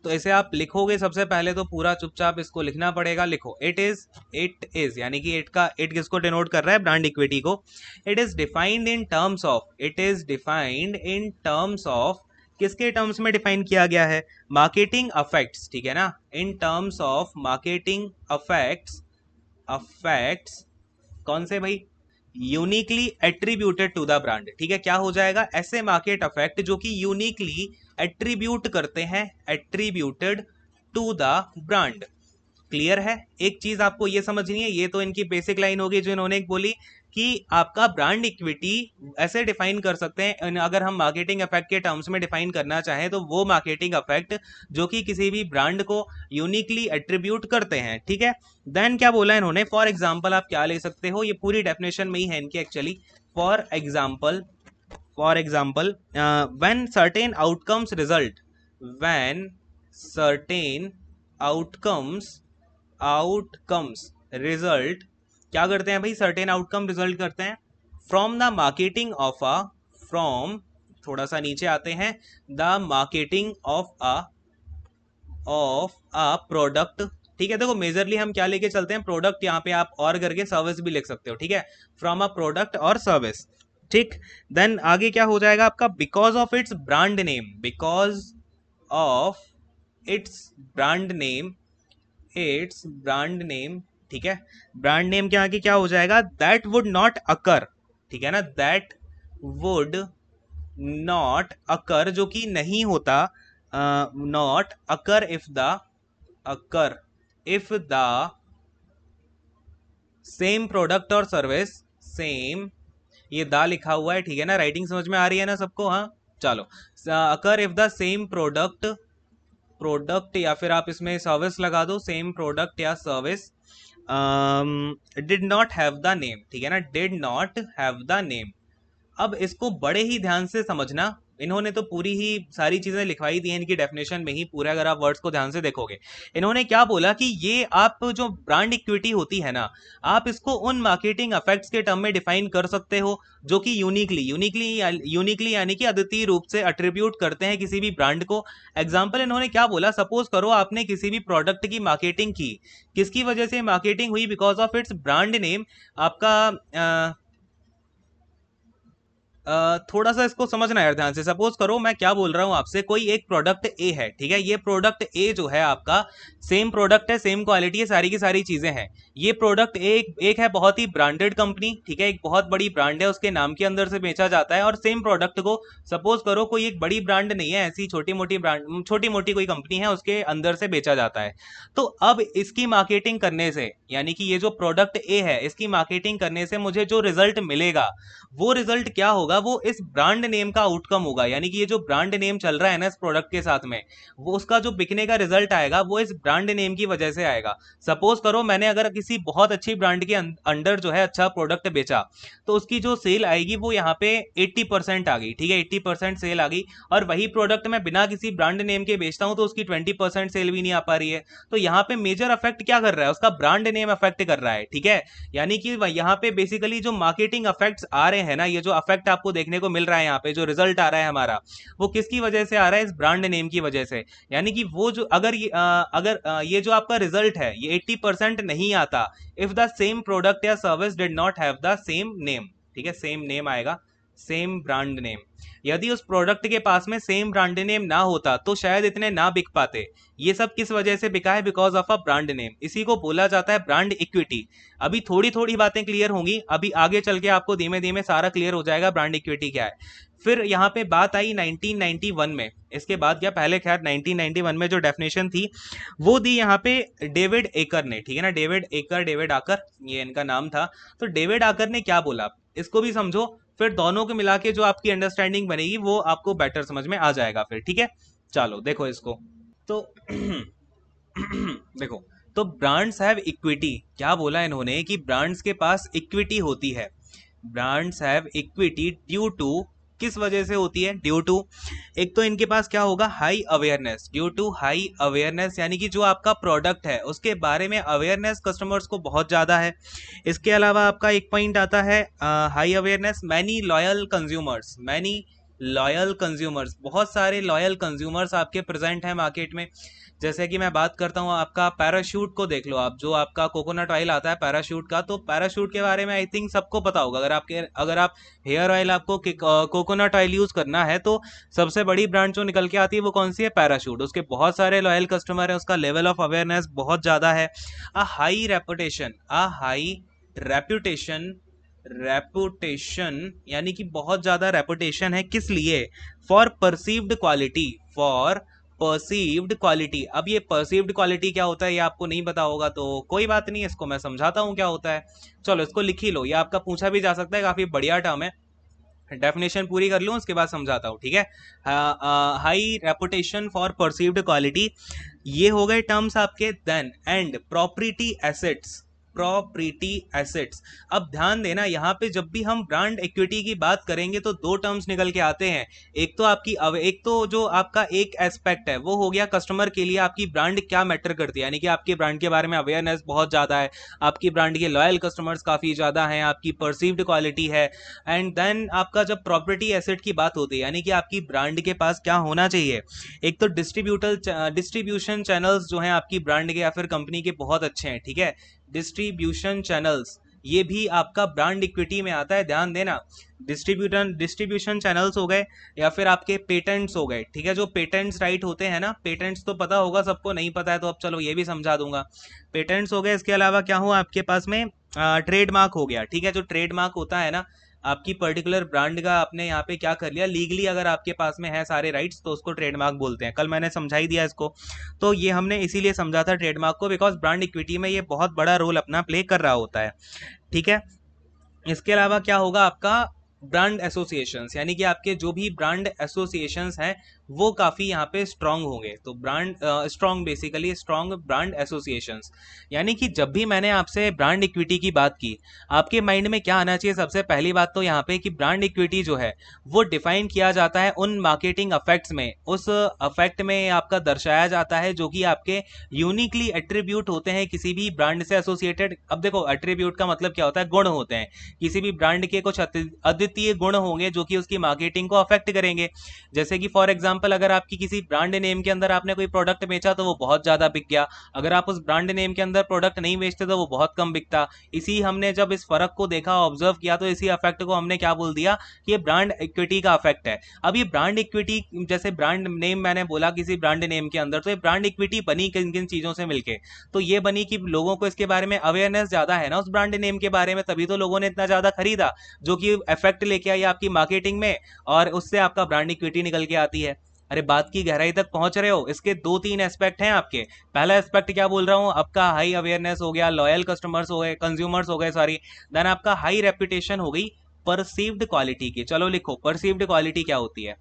तो ऐसे आप लिखोगे, सबसे पहले तो पूरा चुपचाप इसको लिखना पड़ेगा। लिखो, इट इज यानी कि इट किसको डिनोट कर रहा है, ब्रांड इक्विटी को। It is defined in terms of किसके टर्म्स में डिफाइन किया गया है, मार्केटिंग अफेक्ट्स। ठीक है ना, in terms of marketing effects कौन से भाई, uniquely attributed to the brand. ठीक है, क्या हो जाएगा, ऐसे मार्केट अफेक्ट जो कि यूनिकली एट्रीब्यूट करते हैं, attributed to the brand. Clear है, एक चीज आपको ये समझनी है, ये तो इनकी बेसिक लाइन होगी जो इन्होंने एक बोली कि आपका ब्रांड इक्विटी ऐसे डिफाइन कर सकते हैं, अगर हम मार्केटिंग इफेक्ट के टर्म्स में डिफाइन करना चाहें तो वो मार्केटिंग इफेक्ट जो कि किसी भी ब्रांड को यूनिकली एट्रीब्यूट करते हैं, ठीक है। देन क्या बोला इन्होंने, फॉर एग्जाम्पल आप क्या ले सकते हो, ये पूरी डेफिनेशन में ही है इनकी actually. For example when certain outcomes result, when certain outcomes result, क्या करते हैं भाई, सर्टेन आउटकम रिजल्ट करते हैं फ्रॉम द मार्केटिंग फ्रॉम, थोड़ा सा नीचे आते हैं, the marketing of a product, ठीक है। देखो मेजरली हम क्या लेके चलते हैं, प्रोडक्ट, यहाँ पे आप और करके सर्विस भी लिख सकते हो, ठीक है, फ्रॉम अ प्रोडक्ट और सर्विस, ठीक। देन आगे क्या हो जाएगा आपका, because of its brand name, because of its brand name, ठीक है। ब्रांड नेम के आगे क्या हो जाएगा, दैट वुड नॉट अकर, ठीक है ना, दैट वुड नॉट अकर, जो कि नहीं होता, not occur if the same product और सर्विस, सेम, ये दा लिखा हुआ है, ठीक है ना, राइटिंग समझ में आ रही है ना सबको, हाँ चलो, अकर इफ द सेम प्रोडक्ट या फिर आप इसमें सर्विस लगा दो, सेम प्रोडक्ट या service did not have the name, ठीक है ना, did not have the name. अब इसको बड़े ही ध्यान से समझना, इन्होंने तो पूरी ही सारी चीजें लिखवाई दी हैं इनकी डेफिनेशन में ही, पूरा अगर आप वर्ड्स को ध्यान से देखोगे, इन्होंने क्या बोला कि ये आप जो ब्रांड इक्विटी होती है ना, आप इसको उन मार्केटिंग इफेक्ट्स के टर्म में डिफाइन कर सकते हो जो कि यूनिकली यानी कि अद्वितीय रूप से अट्रीब्यूट करते हैं किसी भी ब्रांड को। एग्जाम्पल इन्होंने क्या बोला, सपोज करो आपने किसी भी प्रोडक्ट की मार्केटिंग की, किसकी वजह से मार्केटिंग हुई, because of its brand name, आपका थोड़ा सा इसको समझना यार ध्यान से। सपोज करो मैं क्या बोल रहा हूं आपसे, कोई एक प्रोडक्ट ए है, ठीक है, ये प्रोडक्ट ए जो है आपका सेम प्रोडक्ट है, सेम क्वालिटी है, सारी की सारी चीजें हैं। ये प्रोडक्ट एक है बहुत ही ब्रांडेड कंपनी, ठीक है, एक बहुत बड़ी ब्रांड है, उसके नाम के अंदर से बेचा जाता है। और सेम प्रोडक्ट को सपोज करो कोई एक बड़ी ब्रांड नहीं है, ऐसी छोटी मोटी कोई कंपनी है, उसके अंदर से बेचा जाता है। तो अब इसकी मार्केटिंग करने से, यानी कि ये जो प्रोडक्ट ए है इसकी मार्केटिंग करने से मुझे जो रिजल्ट मिलेगा, वो रिजल्ट क्या होगा, वो इस ब्रांड नेम का आउटकम होगा। यानी कि ये जो ब्रांड नेम चल रहा है ना इस प्रोडक्ट के साथ में, वो उसका जो बिकने का रिजल्ट आएगा वो इस ब्रांड नेम की वजह से आएगा। सपोज करो मैंने अगर किसी बहुत अच्छी ब्रांड के अंडर जो है अच्छा प्रोडक्ट बेचा, तो उसकी जो सेल आएगी वो यहाँ पे 80% आ गई, ठीक है, 80% सेल आ गई। और वही प्रोडक्ट मैं बिना किसी ब्रांड नेम के बेचता हूं तो उसकी 20% सेल भी नहीं आ पा रही है। तो यहाँ पे मेजर अफेक्ट क्या कर रहा है, उसका ब्रांड नेम अफेक्ट कर रहा है, ठीक है। यानी कि यहाँ पे बेसिकली जो मार्केटिंग अफेक्ट्स आ रहे हैं ना, ये जो अफेक्ट आपको देखने को मिल रहा है, यहाँ पे जो रिजल्ट आ रहा है हमारा, वो किसकी वजह से आ रहा है, इस ब्रांड नेम की वजह से। यानी कि वो जो अगर ये जो आपका रिजल्ट है ये 80% नहीं आता इफ द सेम प्रोडक्ट या service did not have the same name, ठीक है, सेम नेम आएगा, सेम ब्रांड नेम। यदि उस प्रोडक्ट के पास में सेम ब्रांड नेम ना होता तो शायद इतने ना बिक पाते। ये सब किस वजह से बिका है, because of a brand name. इसी को बोला जाता है ब्रांड इक्विटी। अभी थोड़ी थोड़ी बातें क्लियर होंगी, अभी आगे चल के आपको धीमे धीमे सारा क्लियर हो जाएगा ब्रांड इक्विटी क्या है। फिर यहाँ पे बात आई 1991 में, इसके बाद क्या, पहले खैर 1991 में जो डेफिनेशन थी वो दी यहाँ पे डेविड एकर ने, ठीक है ना, डेविड आकर ये इनका नाम था। तो डेविड आकर ने क्या बोला, इसको भी समझो, फिर दोनों को मिला के जो आपकी अंडरस्टैंडिंग बनेगी वो आपको बेटर समझ में आ जाएगा फिर, ठीक है। चलो देखो इसको, तो देखो, तो ब्रांड्स हैव इक्विटी, क्या बोला इन्होंने कि ब्रांड्स के पास इक्विटी होती है। Brands have equity due to, किस वजह से होती है, ड्यू टू, एक तो इनके पास क्या होगा, high awareness, due to high awareness, यानी कि जो आपका प्रोडक्ट है उसके बारे में अवेयरनेस कस्टमर्स को बहुत ज़्यादा है। इसके अलावा आपका एक पॉइंट आता है high awareness, many loyal consumers, बहुत सारे लॉयल कंज्यूमर्स आपके प्रेजेंट हैं मार्केट में। जैसे कि मैं बात करता हूँ आपका पैराशूट को देख लो आप, जो आपका कोकोनट ऑयल आता है पैराशूट का, तो पैराशूट के बारे में आई थिंक सबको पता होगा। अगर आप हेयर ऑयल आपको कोकोनट ऑयल यूज करना है तो सबसे बड़ी ब्रांड जो निकल के आती है वो कौन सी है, पैराशूट। उसके बहुत सारे लॉयल कस्टमर है, उसका लेवल ऑफ अवेयरनेस बहुत ज्यादा है। अ हाई रेपुटेशन यानी कि बहुत ज्यादा रेपुटेशन है, किस लिए, for perceived quality, for perceived quality. अब ये परसीव्ड क्वालिटी क्या होता है ये आपको नहीं पता होगा तो कोई बात नहीं, इसको मैं समझाता हूँ क्या होता है। चलो इसको लिख ही लो, ये आपका पूछा भी जा सकता है, काफी बढ़िया टर्म है। डेफिनेशन पूरी कर लूँ उसके बाद समझाता हूँ, ठीक है। High reputation for perceived quality, ये हो गए टर्म्स आपके। Then and property assets, property assets. अब ध्यान देना यहाँ पे जब भी हम ब्रांड इक्विटी की बात करेंगे तो दो टर्म्स निकल के आते हैं। एक तो आपकी एक तो जो आपका एक एस्पेक्ट है वो हो गया कस्टमर के लिए आपकी ब्रांड क्या मैटर करती है, यानी कि आपके ब्रांड के बारे में अवेयरनेस बहुत ज्यादा है, आपकी ब्रांड के लॉयल कस्टमर्स काफी ज्यादा हैं, आपकी परसीव्ड क्वालिटी है। एंड देन आपका जब प्रॉपर्टी एसेट की बात होती है यानी कि आपकी ब्रांड के पास क्या होना चाहिए, एक तो डिस्ट्रीब्यूशन चैनल्स जो हैं आपकी ब्रांड के या फिर कंपनी के बहुत अच्छे हैं, ठीक है। डिस्ट्रीब्यूशन चैनल्स ये भी आपका ब्रांड इक्विटी में आता है, ध्यान देना। डिस्ट्रीब्यूशन चैनल्स हो गए या फिर आपके पेटेंट्स हो गए, ठीक है। जो पेटेंट्स राइट होते हैं ना, पेटेंट्स तो पता होगा सबको, नहीं पता है तो अब चलो ये भी समझा दूंगा। पेटेंट्स हो गए, इसके अलावा क्या हुआ आपके पास में, ट्रेडमार्क हो गया, ठीक है। जो ट्रेडमार्क होता है ना आपकी पर्टिकुलर ब्रांड का, आपने यहाँ पे क्या कर लिया लीगली, अगर आपके पास में है सारे राइट्स तो उसको ट्रेडमार्क बोलते हैं। कल मैंने समझा ही दिया इसको, तो ये हमने इसीलिए समझा था ट्रेडमार्क को, बिकॉज ब्रांड इक्विटी में ये बहुत बड़ा रोल अपना प्ले कर रहा होता है, ठीक है। इसके अलावा क्या होगा आपका, ब्रांड एसोसिएशंस, यानी कि आपके जो भी ब्रांड एसोसिएशंस हैं वो काफ़ी यहाँ पे स्ट्रांग होंगे। तो brand strong, basically strong brand associations, यानी कि जब भी मैंने आपसे ब्रांड इक्विटी की बात की, आपके माइंड में क्या आना चाहिए, सबसे पहली बात तो यहाँ पे कि ब्रांड इक्विटी जो है वो डिफाइन किया जाता है उन मार्केटिंग अफेक्ट्स में, उस अफेक्ट में आपका दर्शाया जाता है जो कि आपके यूनिकली एट्रीब्यूट होते हैं किसी भी ब्रांड से एसोसिएटेड। अब देखो एट्रीब्यूट का मतलब क्या होता है, गुण होते हैं, किसी भी ब्रांड के कुछ अद्वितीय गुण होंगे जो कि उसकी मार्केटिंग को अफेक्ट करेंगे। जैसे कि फॉर एग्जांपल अगर आपकी किसी ब्रांड नेम के अंदर आपने कोई प्रोडक्ट बेचा तो वो बहुत ज्यादा बिक गया, अगर आप उस ब्रांड नेम के अंदर प्रोडक्ट नहीं बेचते तो वो बहुत कम बिकता। इसी हमने जब इस फर्क को देखा, ऑब्जर्व किया, तो इसी अफेक्ट को हमने क्या बोल दिया कि ये ब्रांड इक्विटी का अफेक्ट है। अब ये ब्रांड इक्विटी, जैसे ब्रांड नेम मैंने बोला किसी ब्रांड नेम के अंदर, तो ये ब्रांड इक्विटी बनी किन किन चीजों से मिलके, तो ये बनी कि लोगों को इसके बारे में अवेयरनेस ज्यादा है ना उस ब्रांड नेम के बारे में, तभी तो लोगों ने इतना ज्यादा खरीदा, जो कि इफेक्ट लेके आई आपकी मार्केटिंग में, और उससे आपका ब्रांड इक्विटी निकल के आती है। अरे बात की गहराई तक पहुंच रहे हो। इसके दो तीन एस्पेक्ट हैं आपके। पहला एस्पेक्ट क्या बोल रहा हूं, आपका हाई अवेयरनेस हो गया, लॉयल कस्टमर्स हो गए, कंज्यूमर्स हो गए सॉरी। देन आपका हाई रेपुटेशन हो गई परसीव्ड क्वालिटी की। चलो लिखो परसीव्ड क्वालिटी क्या होती है,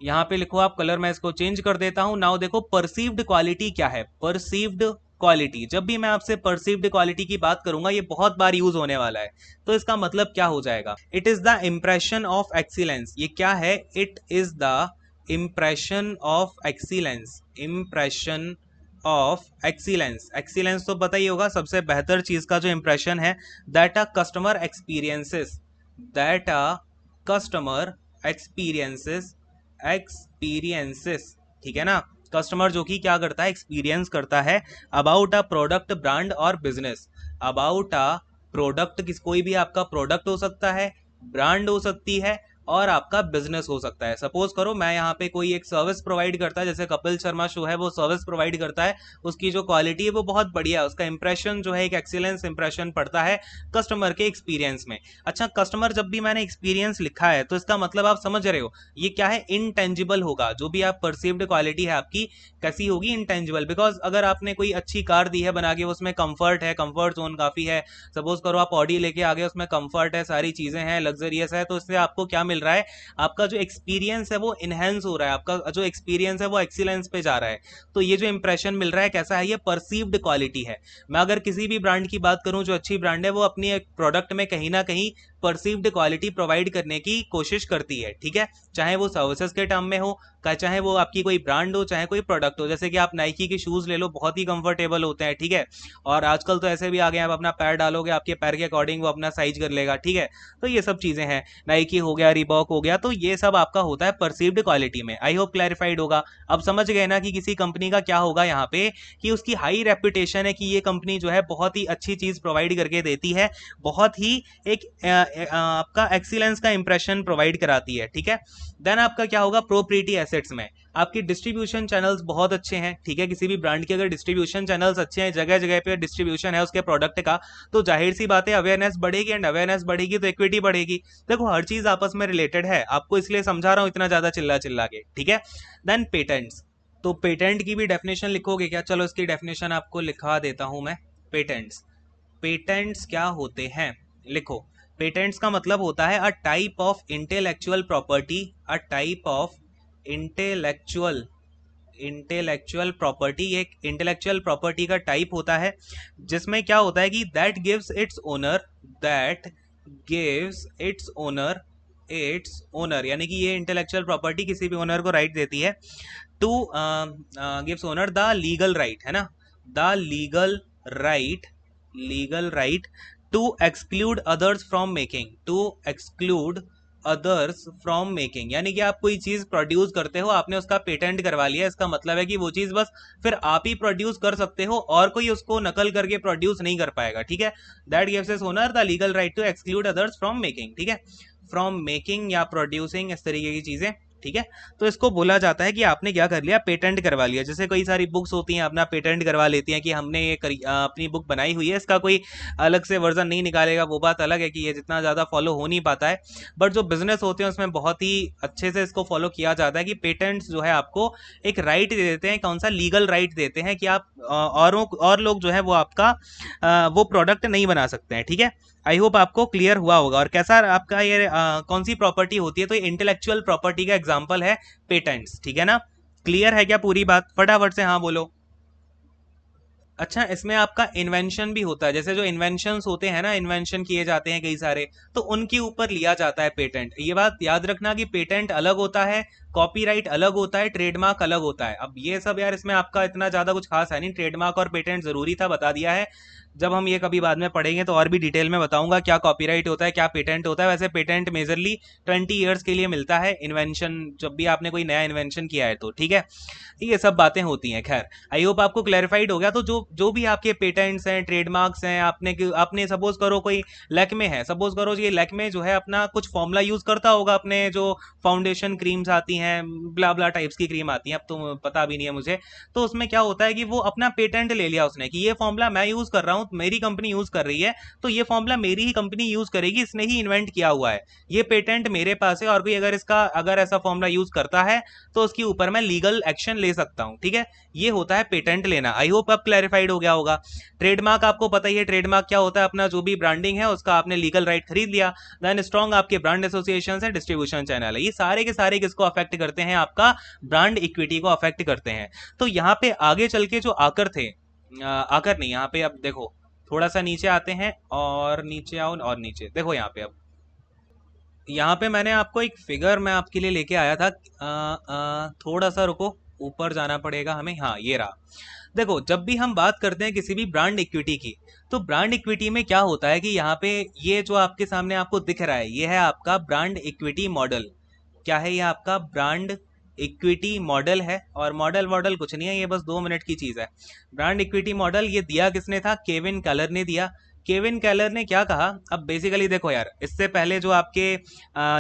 यहाँ पे लिखो आप, कलर मैं इसको चेंज कर देता हूं। नाउ देखो परसीव्ड क्वालिटी क्या है। परसीव्ड क्वालिटी, जब भी मैं आपसे परसीव्ड क्वालिटी की बात करूंगा ये बहुत बार यूज होने वाला है, तो इसका मतलब क्या हो जाएगा, it is the impression of excellence. ये क्या है, it is the impression of excellence, impression of excellence. Excellence तो पता ही होगा, सबसे बेहतर चीज का जो इंप्रेशन है, that a customer experiences, that a customer experiences, experiences, ठीक है ना। कस्टमर जो कि क्या करता है, एक्सपीरियंस करता है अबाउट अ प्रोडक्ट, ब्रांड और बिजनेस। अबाउट अ प्रोडक्ट, किस कोई भी आपका प्रोडक्ट हो सकता है, ब्रांड हो सकती है, और आपका बिजनेस हो सकता है। सपोज करो मैं यहाँ पे कोई एक सर्विस प्रोवाइड करता है, जैसे कपिल शर्मा शो है, वो सर्विस प्रोवाइड करता है, उसकी जो क्वालिटी है वो बहुत बढ़िया है, उसका इंप्रेशन जो है एक एक्सीलेंस इंप्रेशन पड़ता है कस्टमर के एक्सपीरियंस में। अच्छा, कस्टमर जब भी मैंने एक्सपीरियंस लिखा है तो इसका मतलब आप समझ रहे हो, ये क्या है, इनटेंजिबल होगा। जो भी आप परसीव्ड क्वालिटी है आपकी कैसी होगी, इनटेंजिबल। बिकॉज अगर आपने कोई अच्छी कार दी है बना के, उसमें कंफर्ट है, कंफर्ट जोन काफी है, सपोज करो आप ऑडी लेके आ गए, उसमें कंफर्ट है, सारी चीजें हैं, लग्जरियस है, तो इससे आपको क्या मिल रहा है, आपका जो एक्सपीरियंस है वो इनहेंस हो रहा है, आपका जो एक्सपीरियंस है वो एक्सीलेंस पे जा रहा है। तो ये जो इंप्रेशन मिल रहा है कैसा है, ये परसीव्ड क्वालिटी है। मैं अगर किसी भी ब्रांड की बात करूं जो अच्छी ब्रांड है, वो अपनी एक प्रोडक्ट में कहीं ना कहीं परसीव्ड क्वालिटी प्रोवाइड करने की कोशिश करती है, ठीक है। चाहे वो सर्विसेज के टर्म में हो, चाहे वो आपकी कोई ब्रांड हो, चाहे कोई प्रोडक्ट हो। जैसे कि आप नाइकी के शूज ले लो, बहुत ही कंफर्टेबल होते हैं, ठीक है। और आजकल तो ऐसे भी आ गए, आप अपना पैर डालोगे, आपके पैर के अकॉर्डिंग वो अपना साइज कर लेगा, ठीक है। तो ये सब चीजें हैं, नाइकी हो गया, रिबॉक हो गया, तो ये सब आपका होता है परसीव्ड क्वालिटी में। आई होप क्लैरिफाइड होगा। अब समझ गए ना कि किसी कंपनी का क्या होगा यहाँ पे, कि उसकी हाई रेपुटेशन है, कि ये कंपनी जो है बहुत ही अच्छी चीज प्रोवाइड करके देती है, बहुत ही एक आपका एक्सीलेंस का इंप्रेशन प्रोवाइड कराती है, ठीक है। देन आपका क्या होगा, प्रोप्रिएटी एसेट्स में आपकी डिस्ट्रीब्यूशन चैनल्स बहुत अच्छे हैं, ठीक है। किसी भी ब्रांड के अगर डिस्ट्रीब्यूशन चैनल्स अच्छे हैं, जगह जगह पे डिस्ट्रीब्यूशन है उसके प्रोडक्ट का, तो जाहिर सी बात है अवेयरनेस बढ़ेगी, एंड अवेयरनेस बढ़ेगी तो इक्विटी बढ़ेगी। देखो हर चीज आपस में रिलेटेड है, आपको इसलिए समझा रहा हूँ इतना ज्यादा चिल्ला चिल्ला के, ठीक है। देन पेटेंट्स, तो पेटेंट की भी डेफिनेशन लिखोगे क्या? चलो इसकी डेफिनेशन आपको लिखवा देता हूं मैं। पेटेंट्स, पेटेंट्स क्या होते हैं, लिखो। पेटेंट्स का मतलब होता है a type of intellectual property, a type of intellectual intellectual property, एक इंटेलेक्चुअल प्रॉपर्टी का टाइप होता है जिसमें क्या होता है कि दैट गिव्स इट्स ओनर, यानी कि ये इंटेलेक्चुअल प्रॉपर्टी किसी भी ओनर को राइट देती है to gives owner the legal right, है ना, the legal right to exclude others from making, यानी कि आप कोई चीज प्रोड्यूस करते हो, आपने उसका पेटेंट करवा लिया, इसका मतलब है कि वो चीज बस फिर आप ही प्रोड्यूस कर सकते हो और कोई उसको नकल करके प्रोड्यूस नहीं कर पाएगा, ठीक है। That gives is owner the legal right to exclude others from making, ठीक है, फ्रॉम मेकिंग या प्रोड्यूसिंग, इस तरीके की चीजें, ठीक है। तो इसको बोला जाता है कि आपने क्या कर लिया, पेटेंट करवा लिया। जैसे कई सारी बुक्स होती हैं अपना पेटेंट करवा लेती हैं कि हमने ये अपनी बुक बनाई हुई है, इसका कोई अलग से वर्जन नहीं निकालेगा, वो बात अलग है कि ये जितना ज़्यादा फॉलो हो नहीं पाता है। बट जो बिजनेस होते हैं उसमें बहुत ही अच्छे से इसको फॉलो किया जाता है कि पेटेंट्स जो है आपको एक राइट दे देते हैं, कौन सा, लीगल राइट देते हैं कि आप और लोग जो है वो आपका वो प्रोडक्ट नहीं बना सकते हैं, ठीक है। आई होप आपको क्लियर हुआ होगा। और कैसा आपका ये कौन सी प्रॉपर्टी होती है, तो ये इंटेलेक्चुअल प्रॉपर्टी का एग्जांपल है पेटेंट्स, ठीक है ना। क्लियर है क्या पूरी बात? फटाफट से हाँ बोलो। अच्छा, इसमें आपका इन्वेंशन भी होता है, जैसे जो इन्वेंशंस होते हैं ना, इन्वेंशन किए जाते हैं कई सारे, तो उनके ऊपर लिया जाता है पेटेंट। ये बात याद रखना कि पेटेंट अलग होता है, कॉपीराइट अलग होता है, ट्रेडमार्क अलग होता है। अब ये सब यार इसमें आपका इतना ज्यादा कुछ खास है नहीं, ट्रेडमार्क और पेटेंट जरूरी था, बता दिया है। जब हम ये कभी बाद में पढ़ेंगे तो और भी डिटेल में बताऊंगा क्या कॉपीराइट होता है, क्या पेटेंट होता है। वैसे पेटेंट मेजरली 20 ईयर्स के लिए मिलता है, इन्वेंशन जब भी आपने कोई नया इन्वेंशन किया है तो, ठीक है। ये सब बातें होती हैं। खैर, आई होप आपको क्लैरिफाइड हो गया। तो जो जो भी आपके पेटेंट्स हैं, ट्रेडमार्क्स हैं, आपने सपोज करो कोई लैक्मे है, सपोज करो ये लैक्मे जो है अपना कुछ फॉर्मूला यूज करता होगा, अपने जो फाउंडेशन क्रीम्स आती हैं, ब्ला ब्ला टाइप्स की क्रीम आती हैं, अब तो पता भी नहीं है मुझे। तो उसमें क्या होता है कि वो अपना पेटेंट ले लिया उसने कि ये फॉर्मूला मैं यूज कर रहा हूँ, मेरी कंपनी यूज कर रही है, तो ये फॉर्मूला मेरी ही कंपनी यूज करेगी, इसने ही इन्वेंट किया हुआ है, ये पेटेंट मेरे पास है, और कोई अगर ऐसा फॉर्मूला यूज करता है तो उसके ऊपर मैं लीगल एक्शन ले सकता हूं, ठीक है। ये होता है पेटेंट लेना। आई होप अब क्लैरिफाइड हो गया होगा। ट्रेडमार्क आपको पता ही है, ट्रेडमार्क क्या होता है, अपना जो भी ब्रांडिंग है उसका आपने लीगल राइट खरीद लिया, देन स्ट्रॉन्ग आपके ब्रांड एसोसिएशन है, डिस्ट्रीब्यूशन चैनल है, ये सारे के सारे किसको अफेक्ट करते हैं, आपका ब्रांड इक्विटी को अफेक्ट करते हैं। तो यहाँ पे आगे चल के जो आकर थे, आकर नहीं, यहाँ पे अब देखो थोड़ा सा नीचे आते हैं, और नीचे आओ, और नीचे देखो, यहाँ पे अब यहाँ पे मैंने आपको एक फिगर मैं आपके लिए लेके आया था। थोड़ा सा रुको, ऊपर जाना पड़ेगा हमें, हाँ ये रहा। देखो जब भी हम बात करते हैं किसी भी ब्रांड इक्विटी की, तो ब्रांड इक्विटी में क्या होता है कि यहाँ पे ये जो आपके सामने आपको दिख रहा है, ये है आपका ब्रांड इक्विटी मॉडल। क्या है ये? आपका ब्रांड इक्विटी मॉडल है, और मॉडल मॉडल कुछ नहीं है, ये बस 2 मिनट की चीज है। ब्रांड इक्विटी मॉडल ये दिया किसने था? केविन केलर ने दिया। केविन केलर ने क्या कहा, अब बेसिकली देखो यार, इससे पहले जो आपके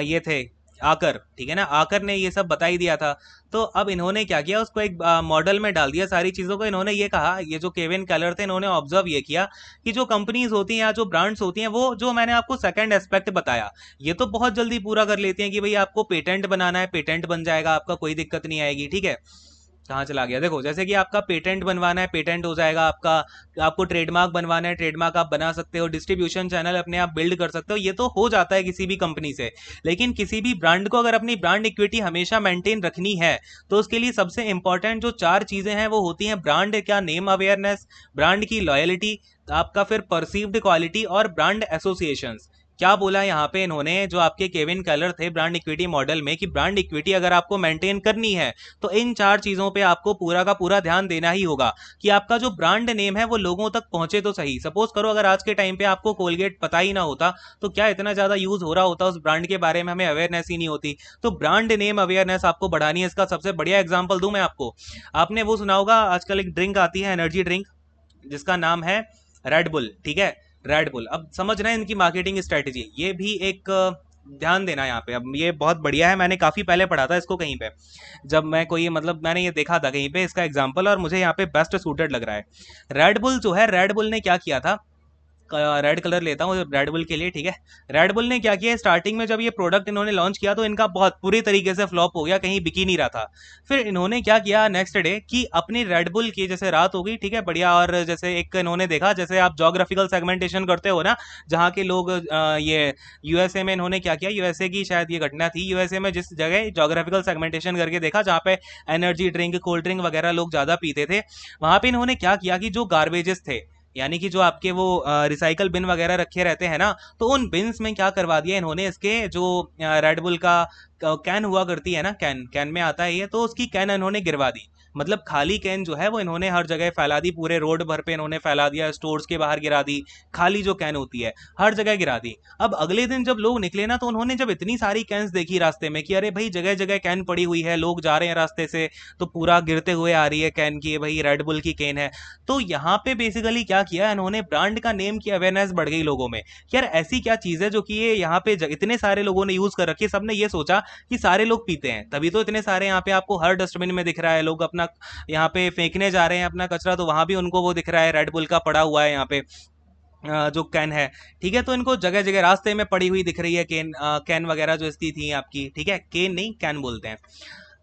ये थे आकर, ठीक है ना, आकर ने ये सब बता ही दिया था। तो अब इन्होंने क्या किया, उसको एक मॉडल में डाल दिया सारी चीजों को। इन्होंने ये कहा, ये जो केविन केलर थे, इन्होंने ऑब्जर्व ये किया कि जो कंपनीज होती हैं या जो ब्रांड्स होती हैं, वो जो मैंने आपको सेकंड एस्पेक्ट बताया, ये तो बहुत जल्दी पूरा कर लेती हैं कि भाई आपको पेटेंट बनाना है, पेटेंट बन जाएगा, आपका कोई दिक्कत नहीं आएगी, ठीक है। कहाँ चला गया? देखो जैसे कि आपका पेटेंट बनवाना है, पेटेंट हो जाएगा आपका। आपको ट्रेडमार्क बनवाना है, ट्रेडमार्क आप बना सकते हो। डिस्ट्रीब्यूशन चैनल अपने आप बिल्ड कर सकते हो, ये तो हो जाता है किसी भी कंपनी से। लेकिन किसी भी ब्रांड को अगर अपनी ब्रांड इक्विटी हमेशा मेंटेन रखनी है, तो उसके लिए सबसे इंपॉर्टेंट जो 4 चीजें हैं वो होती हैं ब्रांड क्या, नेम अवेयरनेस, ब्रांड की लॉयलिटी, आपका फिर परसीव्ड क्वालिटी, और ब्रांड एसोसिएशंस। क्या बोला यहाँ पे इन्होंने, जो आपके केविन केलर थे ब्रांड इक्विटी मॉडल में, कि ब्रांड इक्विटी अगर आपको मेंटेन करनी है तो इन 4 चीजों पे आपको पूरा का पूरा ध्यान देना ही होगा कि आपका जो ब्रांड नेम है वो लोगों तक पहुंचे तो सही। सपोज करो अगर आज के टाइम पे आपको कोलगेट पता ही ना होता, तो क्या इतना ज्यादा यूज हो रहा होता उस ब्रांड के बारे में, हमें अवेयरनेस ही नहीं होती। तो ब्रांड नेम अवेयरनेस आपको बढ़ानी है। इसका सबसे बढ़िया एग्जाम्पल दूं मैं आपको, आपने वो सुना होगा, आजकल एक ड्रिंक आती है, एनर्जी ड्रिंक, जिसका नाम है रेड बुल, ठीक है। Red bull. अब समझ रहे हैं इनकी मार्केटिंग स्ट्रेटेजी, ये भी एक ध्यान देना यहाँ पे। अब ये बहुत बढ़िया है, मैंने काफ़ी पहले पढ़ा था इसको कहीं पे, जब मैं कोई मतलब मैंने ये देखा था कहीं पे इसका एग्जाम्पल, और मुझे यहाँ पे बेस्ट सूटेड लग रहा है। रेड बुल जो है, रेड बुल ने क्या किया था, रेड कलर लेता हूँ रेड बुल के लिए, ठीक है। रेड बुल ने क्या किया, स्टार्टिंग में जब ये प्रोडक्ट इन्होंने लॉन्च किया तो इनका बहुत पूरी तरीके से फ्लॉप हो गया, कहीं बिक ही नहीं रहा था। फिर इन्होंने क्या किया नेक्स्ट डे कि अपनी रेड बुल की जैसे रात हो गई, ठीक है, बढ़िया, और जैसे एक इन्होंने देखा, जैसे आप जोग्राफिकल सेगमेंटेशन करते हो ना, जहाँ के लोग ये यूएसए में इन्होंने क्या किया, यूएसए की शायद ये घटना थी, यूएसए में जिस जगह जोग्राफिकल सेगमेंटेशन करके देखा जहाँ पे एनर्जी ड्रिंक, कोल्ड ड्रिंक वगैरह लोग ज़्यादा पीते थे, वहाँ पे इन्होंने क्या किया कि जो गार्बेजेस थे, यानी कि जो आपके वो रिसाइकल बिन वगैरह रखे रहते हैं ना, तो उन बिन्स में क्या करवा दिया इन्होंने, इसके जो रेड बुल का कैन हुआ करती है ना, कैन कैन में आता है ये, तो उसकी कैन इन्होंने गिरवा दी। मतलब खाली कैन जो है वो इन्होंने हर जगह फैला दी, पूरे रोड भर पे इन्होंने फैला दिया, स्टोर्स के बाहर गिरा दी, खाली जो कैन होती है हर जगह गिरा दी। अब अगले दिन जब लोग निकले ना, तो उन्होंने जब इतनी सारी कैंस देखी रास्ते में कि अरे भाई जगह जगह कैन पड़ी हुई है, लोग जा रहे हैं रास्ते से, तो पूरा गिरते हुए आ रही है कैन की, भाई रेड बुल की कैन है। तो यहाँ पे बेसिकली क्या किया इन्होंने, ब्रांड का नेम की अवेयरनेस बढ़ गई लोगों में कि यार ऐसी क्या चीज़ है जो कि ये यहाँ पे इतने सारे लोगों ने यूज़ कर रखी है, सबने ये सोचा कि सारे लोग पीते हैं तभी तो इतने सारे यहाँ पे आपको हर डस्टबिन में दिख रहा है, लोग अपना यहाँ पे फेंकने जा रहे हैं अपना कचरा, तो वहां भी उनको वो दिख रहा है, रेड बुल का पड़ा हुआ है यहाँ पे जो कैन है, ठीक है। तो इनको जगह जगह रास्ते में पड़ी हुई दिख रही है कैन, कैन वगैरह जो इसकी थी आपकी, ठीक है, कैन नहीं कैन बोलते हैं।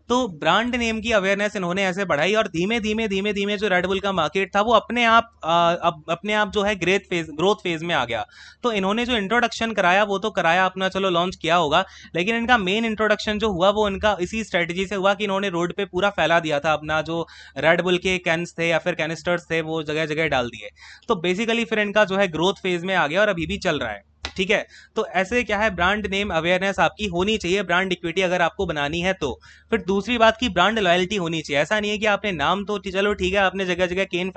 तो ब्रांड नेम की अवेयरनेस इन्होंने ऐसे बढ़ाई, और धीमे धीमे धीमे धीमे जो रेड बुल का मार्केट था वो अपने आप अब अपने आप जो है ग्रोथ फेज में आ गया। तो इन्होंने जो इंट्रोडक्शन कराया वो तो कराया अपना, चलो लॉन्च किया होगा, लेकिन इनका मेन इंट्रोडक्शन जो हुआ वो इनका इसी स्ट्रेटजी से हुआ कि इन्होंने रोड पे पूरा फैला दिया था अपना जो रेड बुल के कैंस थे या फिर कैनिस्टर्स थे, वो जगह जगह डाल दिए। तो बेसिकली फिर इनका जो है ग्रोथ फेज में आ गया और अभी भी चल रहा है, ठीक है। तो ऐसे क्या है, ब्रांड नेम अवेयरनेस आपकी होनी चाहिए, ब्रांड इक्विटी अगर आपको बनानी है तो। फिर दूसरी बात की ब्रांड लॉयल्टी होनी चाहिए। ऐसा नहीं है कि आपने नाम तो चलो ठीक है, आपने जगह जगह कैन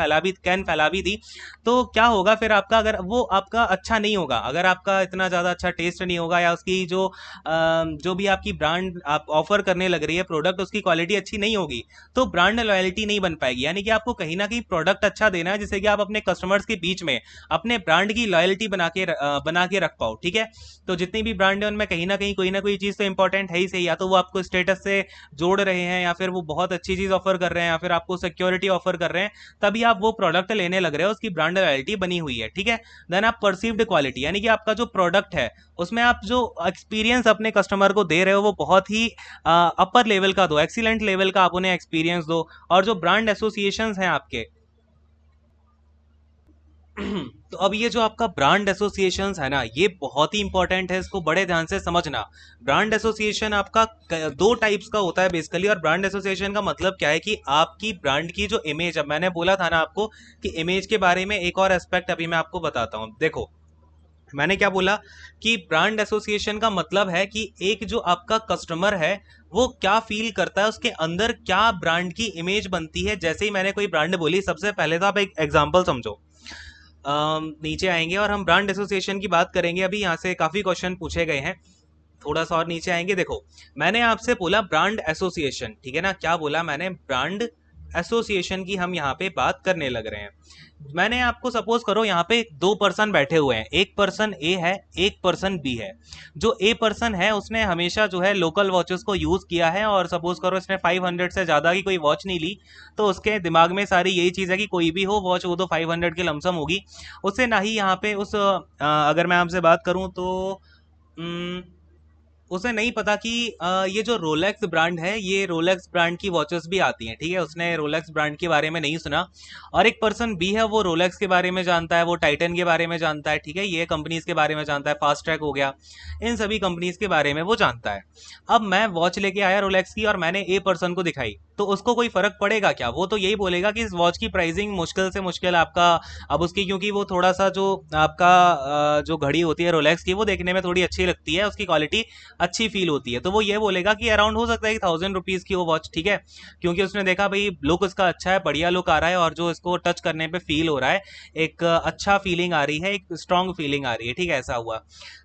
फैला भी दी, तो क्या होगा फिर आपका, अगर वो आपका अच्छा नहीं होगा, अगर आपका इतना ज़्यादा अच्छा टेस्ट नहीं होगा, या उसकी जो भी आपकी ब्रांड आप ऑफर करने लग रही है प्रोडक्ट, उसकी क्वालिटी अच्छी नहीं होगी, तो ब्रांड लॉयल्टी नहीं बन पाएगी। यानी कि आपको कहीं ना कहीं प्रोडक्ट अच्छा देना है जिससे कि आप अपने कस्टमर्स के बीच में अपने ब्रांड की लॉयल्टी बना के रख पाओ, ठीक है। तो जितनी भी ब्रांड है उनमें कहीं ना कहीं कोई ना कोई चीज़ तो इंपॉर्टेंट है ही सही, या तो वो आपको स्टेटस से जोड़ रहे हैं, या फिर वो बहुत अच्छी चीज़ ऑफर कर रहे हैं, या फिर आपको सिक्योरिटी ऑफर कर रहे हैं, तभी आप वो प्रोडक्ट लेने लग रहे हो, उसकी ब्रांड लॉयल्टी बनी हुई है, ठीक है। देन आप परसीव्ड क्वालिटी, यानी कि आपका जो प्रोडक्ट है उसमें आप जो एक्सपीरियंस अपने कस्टमर को दे रहे हो वो बहुत ही अपर लेवल का दो, एक्सीलेंट लेवल का आप उन्हें एक्सपीरियंस दो। और जो ब्रांड एसोसिएशंस हैं आपके तो अब ये जो आपका ब्रांड एसोसिएशंस है ना, ये बहुत ही इंपॉर्टेंट है, इसको बड़े ध्यान से समझना। ब्रांड एसोसिएशन आपका दो टाइप्स का होता है बेसिकली, और ब्रांड एसोसिएशन का मतलब क्या है कि आपकी ब्रांड की जो इमेज, अब मैंने बोला था ना आपको कि इमेज के बारे में एक और एस्पेक्ट अभी मैं आपको बताता हूँ। देखो मैंने क्या बोला कि ब्रांड एसोसिएशन का मतलब है कि एक जो आपका कस्टमर है वो क्या फील करता है, उसके अंदर क्या ब्रांड की इमेज बनती है। जैसे ही मैंने कोई ब्रांड बोली, सबसे पहले तो आप एक एग्जांपल समझो, नीचे आएंगे और हम ब्रांड एसोसिएशन की बात करेंगे। अभी यहाँ से काफ़ी क्वेश्चन पूछे गए हैं, थोड़ा सा और नीचे आएंगे। देखो मैंने आपसे बोला ब्रांड एसोसिएशन, ठीक है ना, क्या बोला मैंने, ब्रांड एसोसिएशन की हम यहाँ पे बात करने लग रहे हैं। मैंने आपको सपोज करो यहाँ पे दो पर्सन बैठे हुए हैं, एक पर्सन ए है, एक पर्सन बी है। जो ए पर्सन है उसने हमेशा जो है लोकल वॉचेस को यूज़ किया है, और सपोज करो इसने 500 से ज़्यादा की कोई वॉच नहीं ली, तो उसके दिमाग में सारी यही चीज़ है कि कोई भी हो वॉच वो तो 500 की लमसम होगी। उसे ना ही यहाँ पे अगर मैं आपसे बात करूँ तो उसे नहीं पता कि ये जो रोलेक्स ब्रांड है, ये रोलेक्स ब्रांड की वॉचेस भी आती हैं, ठीक है, उसने रोलेक्स ब्रांड के बारे में नहीं सुना। और एक पर्सन बी है, वो रोलेक्स के बारे में जानता है, वो टाइटन के बारे में जानता है, ठीक है, ये कंपनीज के बारे में जानता है, फास्ट ट्रैक हो गया, इन सभी कंपनीज के बारे में वो जानता है। अब मैं वॉच लेके आया रोलेक्स की और मैंने ए पर्सन को दिखाई, तो उसको कोई फर्क पड़ेगा क्या? वो तो यही बोलेगा कि इस वॉच की प्राइसिंग मुश्किल से मुश्किल आपका, अब उसकी क्योंकि वो थोड़ा सा जो आपका जो घड़ी होती है रोलेक्स की, वो देखने में थोड़ी अच्छी लगती है, उसकी क्वालिटी अच्छी फील होती है, तो वो ये बोलेगा कि अराउंड हो सकता है कि 1000 रुपीज़ की वो वॉच, ठीक है, क्योंकि उसने देखा भाई लुक उसका अच्छा है, बढ़िया लुक आ रहा है, और जो इसको टच करने पे फील हो रहा है, एक अच्छा फीलिंग आ रही है, एक स्ट्रॉन्ग फीलिंग आ रही है, ठीक है, ऐसा हुआ।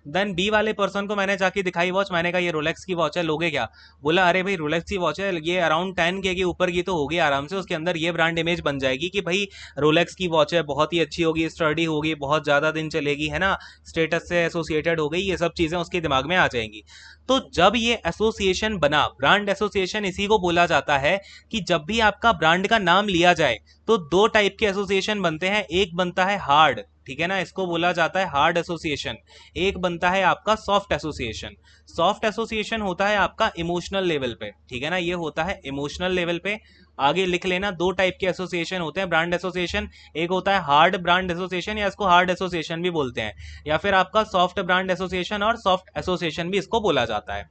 देन बी वाले पर्सन को मैंने जाके दिखाई वॉच, मैंने कहा ये रोलेक्स की वॉच है, लोगे क्या? बोला अरे भाई रोलेक्स की वॉच है, ये अराउंड 10 के ऊपर की तो होगी आराम से, उसके अंदर ये ब्रांड इमेज बन जाएगी कि भाई रोलेक्स की वॉच है, बहुत ही अच्छी होगी, स्टर्डी होगी, बहुत ज़्यादा दिन चलेगी, है ना, स्टेटस से एसोसिएटेड हो गई, ये सब चीज़ें उसके दिमाग में आ जाएंगी। तो जब ये एसोसिएशन बना, ब्रांड एसोसिएशन इसी को बोला जाता है कि जब भी आपका ब्रांड का नाम लिया जाए तो दो टाइप के एसोसिएशन बनते हैं। एक बनता है हार्ड, ठीक है ना, इसको बोला जाता है हार्ड एसोसिएशन। एक बनता है आपका सॉफ्ट एसोसिएशन। सॉफ्ट एसोसिएशन होता है आपका इमोशनल लेवल पे, ठीक है ना, ये होता है इमोशनल लेवल पे। आगे लिख लेना, दो टाइप के एसोसिएशन होते हैं ब्रांड एसोसिएशन। एक होता है हार्ड ब्रांड एसोसिएशन, या इसको हार्ड एसोसिएशन भी बोलते हैं, या फिर आपका सॉफ्ट ब्रांड एसोसिएशन और सॉफ्ट एसोसिएशन भी इसको बोला जाता है।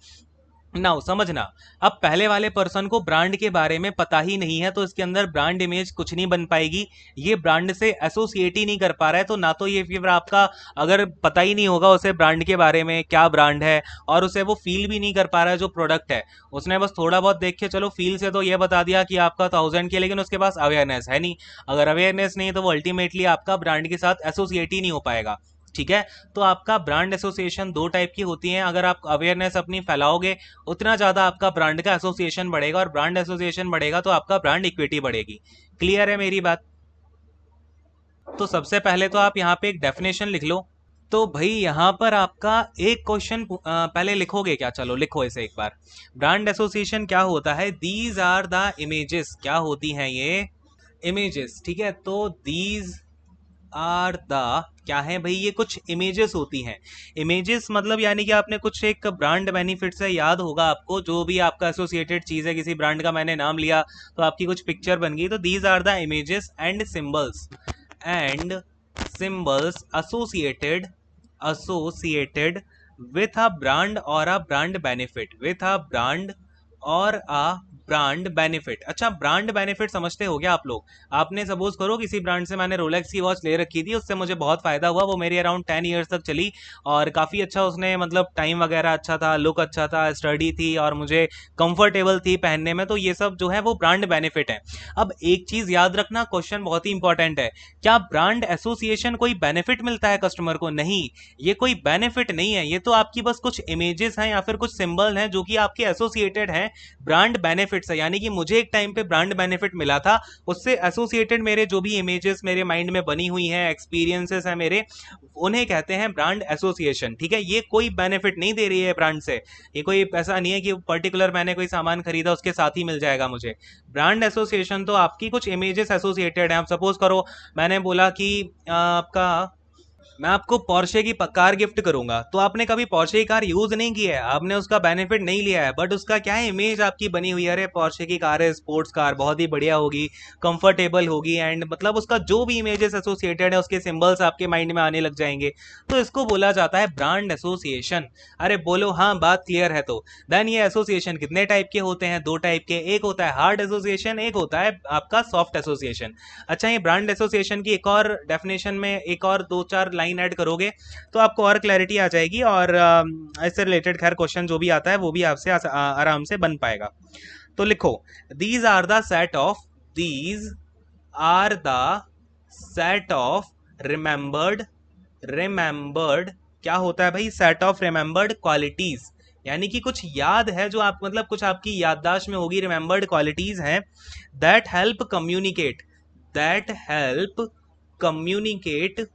नाउ समझना, अब पहले वाले पर्सन को ब्रांड के बारे में पता ही नहीं है, तो इसके अंदर ब्रांड इमेज कुछ नहीं बन पाएगी, ये ब्रांड से एसोसिएट ही नहीं कर पा रहा है, तो ना तो ये फिर आपका, अगर पता ही नहीं होगा उसे ब्रांड के बारे में क्या ब्रांड है, और उसे वो फील भी नहीं कर पा रहा है जो प्रोडक्ट है, उसने बस थोड़ा बहुत देख के चलो फील से तो ये बता दिया कि आपका 1000 की, लेकिन उसके पास अवेयरनेस है नहीं। अगर अवेयरनेस नहीं है तो वो अल्टीमेटली आपका ब्रांड के साथ एसोसिएट ही नहीं हो पाएगा, ठीक है। तो आपका ब्रांड एसोसिएशन दो टाइप की होती हैं, अगर आप अवेयरनेस अपनी फैलाओगे उतना ज़्यादा आपका ब्रांड का एसोसिएशन बढ़ेगा, और ब्रांड एसोसिएशन बढ़ेगा तो आपका ब्रांड इक्विटी बढ़ेगी। क्लियर है मेरी बात? तो सबसे पहले तो आप यहाँ पे एक डेफिनेशन लिख लो। तो भाई यहाँ पर आपका एक क्वेश्चन पहले लिखोगे क्या? चलो लिखो इसे एक बार। ब्रांड एसोसिएशन क्या होता है? दीज आर द इमेजेस, क्या होती हैं ये? इमेजेस, ठीक है। तो दीज आर द क्या है भाई? ये कुछ इमेजेस होती हैं। इमेजेस मतलब यानी कि आपने कुछ एक ब्रांड बेनिफिट से, याद होगा आपको, जो भी आपका एसोसिएटेड चीज़ है, किसी ब्रांड का मैंने नाम लिया तो आपकी कुछ पिक्चर बन गई, तो these are the images and symbols associated with a brand or a brand benefit, with a brand और a ब्रांड बेनिफिट। अच्छा, ब्रांड बेनिफिट समझते हो क्या आप लोग? आपने सपोज करो किसी ब्रांड से मैंने रोलेक्स की वॉच ले रखी थी, उससे मुझे बहुत फायदा हुआ, वो मेरी अराउंड 10 ईयर्स तक चली और काफ़ी अच्छा उसने, मतलब टाइम वगैरह अच्छा था, लुक अच्छा था, स्टडी थी और मुझे कंफर्टेबल थी पहनने में, तो ये सब जो है वो ब्रांड बेनिफिट है। अब एक चीज़ याद रखना, क्वेश्चन बहुत ही इंपॉर्टेंट है, क्या ब्रांड एसोसिएशन कोई बेनिफिट मिलता है कस्टमर को? नहीं, ये कोई बेनिफिट नहीं है, ये तो आपकी बस कुछ इमेजेस हैं या फिर कुछ सिंबल हैं जो कि आपके एसोसिएटेड हैं ब्रांड बेनिफिट से। यानी कि मुझे एक टाइम पे ब्रांड बेनिफिट मिला था, उससे एसोसिएटेड मेरे जो भी इमेजेस मेरे माइंड में बनी हुई हैं, एक्सपीरियंसेस हैं मेरे, उन्हें कहते हैं ब्रांड एसोसिएशन, ठीक है। ये कोई बेनिफिट नहीं दे रही है ब्रांड से, ये कोई ऐसा नहीं है कि पर्टिकुलर मैंने कोई सामान खरीदा उसके साथ ही मिल जाएगा मुझे। ब्रांड एसोसिएशन तो आपकी कुछ इमेजेस एसोसिएटेड हैं। आप सपोज करो मैंने बोला कि आपका, मैं आपको पोर्शे की कार गिफ्ट करूंगा, तो आपने कभी पोर्शे की कार यूज नहीं की है, आपने उसका बेनिफिट नहीं लिया है, बट उसका क्या है, इमेज आपकी बनी हुई है, अरे पोर्शे की कार है, स्पोर्ट्स कार बहुत ही बढ़िया होगी, कंफर्टेबल होगी, एंड मतलब उसका जो भी इमेजेस एसोसिएटेड है, उसके सिंबल्स आपके माइंड में आने लग जाएंगे, तो इसको बोला जाता है ब्रांड एसोसिएशन। अरे बोलो हाँ, बात क्लियर है? तो देन ये एसोसिएशन कितने टाइप के होते हैं? दो टाइप के, एक होता है हार्ड एसोसिएशन, एक होता है आपका सॉफ्ट एसोसिएशन। अच्छा, ये ब्रांड एसोसिएशन की एक और डेफिनेशन में एक और दो चार लाइन ऐड करोगे तो आपको और क्लैरिटी आ जाएगी, और इससे रिलेटेड खैर क्वेश्चन जो भी आता है वो भी आपसे आराम से बन पाएगा। तो लिखो, these are the set of, these are the set of remembered क्या होता है भाई? सेट ऑफ रिमेंबर्ड क्वालिटीज, यानी कि कुछ याद है जो आप, मतलब कुछ आपकी याददाश्त में होगी, रिमेंबर्ड क्वालिटीज हैं, that help communicate, that help communicate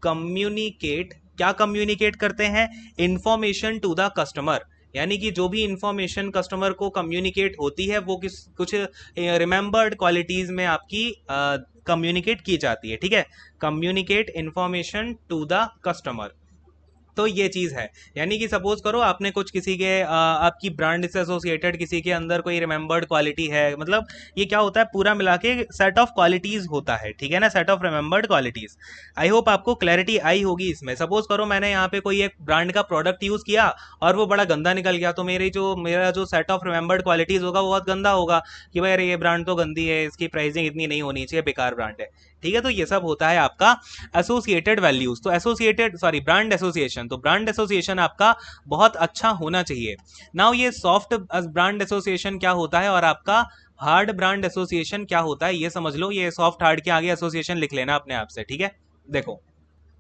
communicate क्या कम्युनिकेट करते हैं? इंफॉर्मेशन टू द कस्टमर, यानी कि जो भी इंफॉर्मेशन कस्टमर को कम्युनिकेट होती है वो किस कुछ रिमेंबर्ड क्वालिटीज में आपकी कम्युनिकेट की जाती है, ठीक है। Communicate information to the customer, तो ये चीज़ है। यानी कि सपोज करो आपने कुछ किसी के आपकी ब्रांड से एसोसिएटेड किसी के अंदर कोई रिमेंबर्ड क्वालिटी है, मतलब ये क्या होता है, पूरा मिला के सेट ऑफ क्वालिटीज होता है, ठीक है ना, set of remembered qualities. I hope आपको क्लैरिटी आई होगी इसमें। सपोज करो मैंने यहाँ पे कोई एक ब्रांड का प्रोडक्ट यूज किया और वो बड़ा गंदा निकल गया, तो मेरा जो सेट ऑफ रिमेंबर्ड क्वालिटीज होगा वो बहुत गंदा होगा कि भाई अरे ये ब्रांड तो गंदी है, इसकी प्राइसिंग इतनी नहीं होनी चाहिए, बेकार ब्रांड है, ठीक है। तो ये सब होता है आपका एसोसिएटेड वैल्यूज। तो ब्रांड एसोसिएशन, तो ब्रांड एसोसिएशन आपका बहुत अच्छा होना चाहिए। नाउ ये सॉफ्ट ब्रांड एसोसिएशन क्या होता है और आपका हार्ड ब्रांड एसोसिएशन क्या होता है, ये समझ लो। ये सॉफ्ट हार्ड के आगे एसोसिएशन लिख लेना अपने आप से, ठीक है। देखो,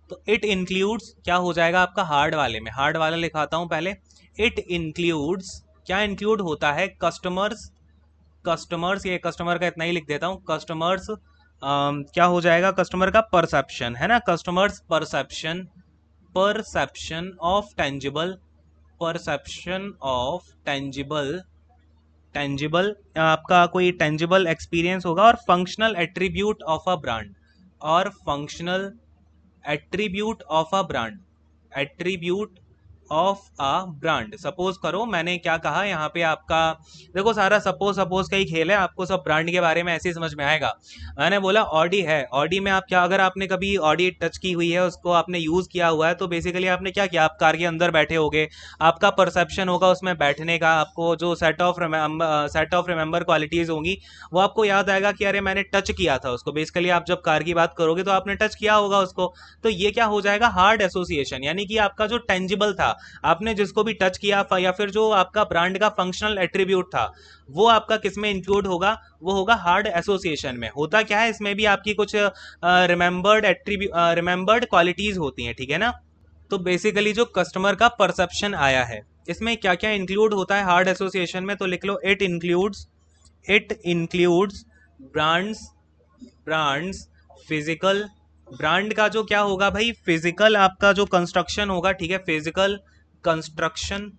तो इट इंक्लूड्स क्या हो जाएगा आपका हार्ड वाले में, हार्ड वाला लिखाता हूं पहले। इट इंक्लूड्स, क्या इंक्लूड होता है? कस्टमर्स, ये कस्टमर का इतना ही लिख देता हूँ, कस्टमर्स क्या हो जाएगा, कस्टमर का परसेप्शन है ना, customers perception, perception of tangible, perception of tangible, tangible आपका कोई टेंजिबल एक्सपीरियंस होगा, और functional attribute of a brand, और functional attribute of a brand, attribute of a brand. Suppose करो मैंने क्या कहा यहाँ पे आपका, देखो सारा सपोज सपोज का ही खेल है, आपको सब ब्रांड के बारे में ऐसे ही समझ में आएगा। मैंने बोला ऑडी है, ऑडी में आप क्या, अगर आपने कभी ऑडी टच की हुई है, उसको आपने यूज किया हुआ है, तो बेसिकली आपने क्या किया, आप कार के अंदर बैठे होगे, आपका परसेप्शन होगा उसमें बैठने का, आपको जो सेट ऑफ रिमेंबर क्वालिटीज होंगी वो आपको याद आएगा कि अरे मैंने टच किया था उसको। बेसिकली आप जब कार की बात करोगे तो आपने टच किया होगा उसको, तो ये क्या हो जाएगा, हार्ड एसोसिएशन, यानी कि आपका जो टेंजिबल था, आपने जिसको भी टच किया, या फिर जो आपका ब्रांड का फंक्शनल एट्रीब्यूट था, वो आपका किस में इंक्लूड होगा, वो होगा हार्ड एसोसिएशन में। होता क्या है, इसमें भी आपकी कुछ रिमेंबर्ड क्वालिटीज होती हैं, ठीक है ना। तो बेसिकली जो कस्टमर का परसेप्शन आया है, इसमें क्या क्या इंक्लूड होता है हार्ड एसोसिएशन में, तो लिख लो, it includes brands, brands physical, brand का जो क्या होगा भाई, फिजिकल आपका जो कंस्ट्रक्शन होगा, ठीक है, physical construction,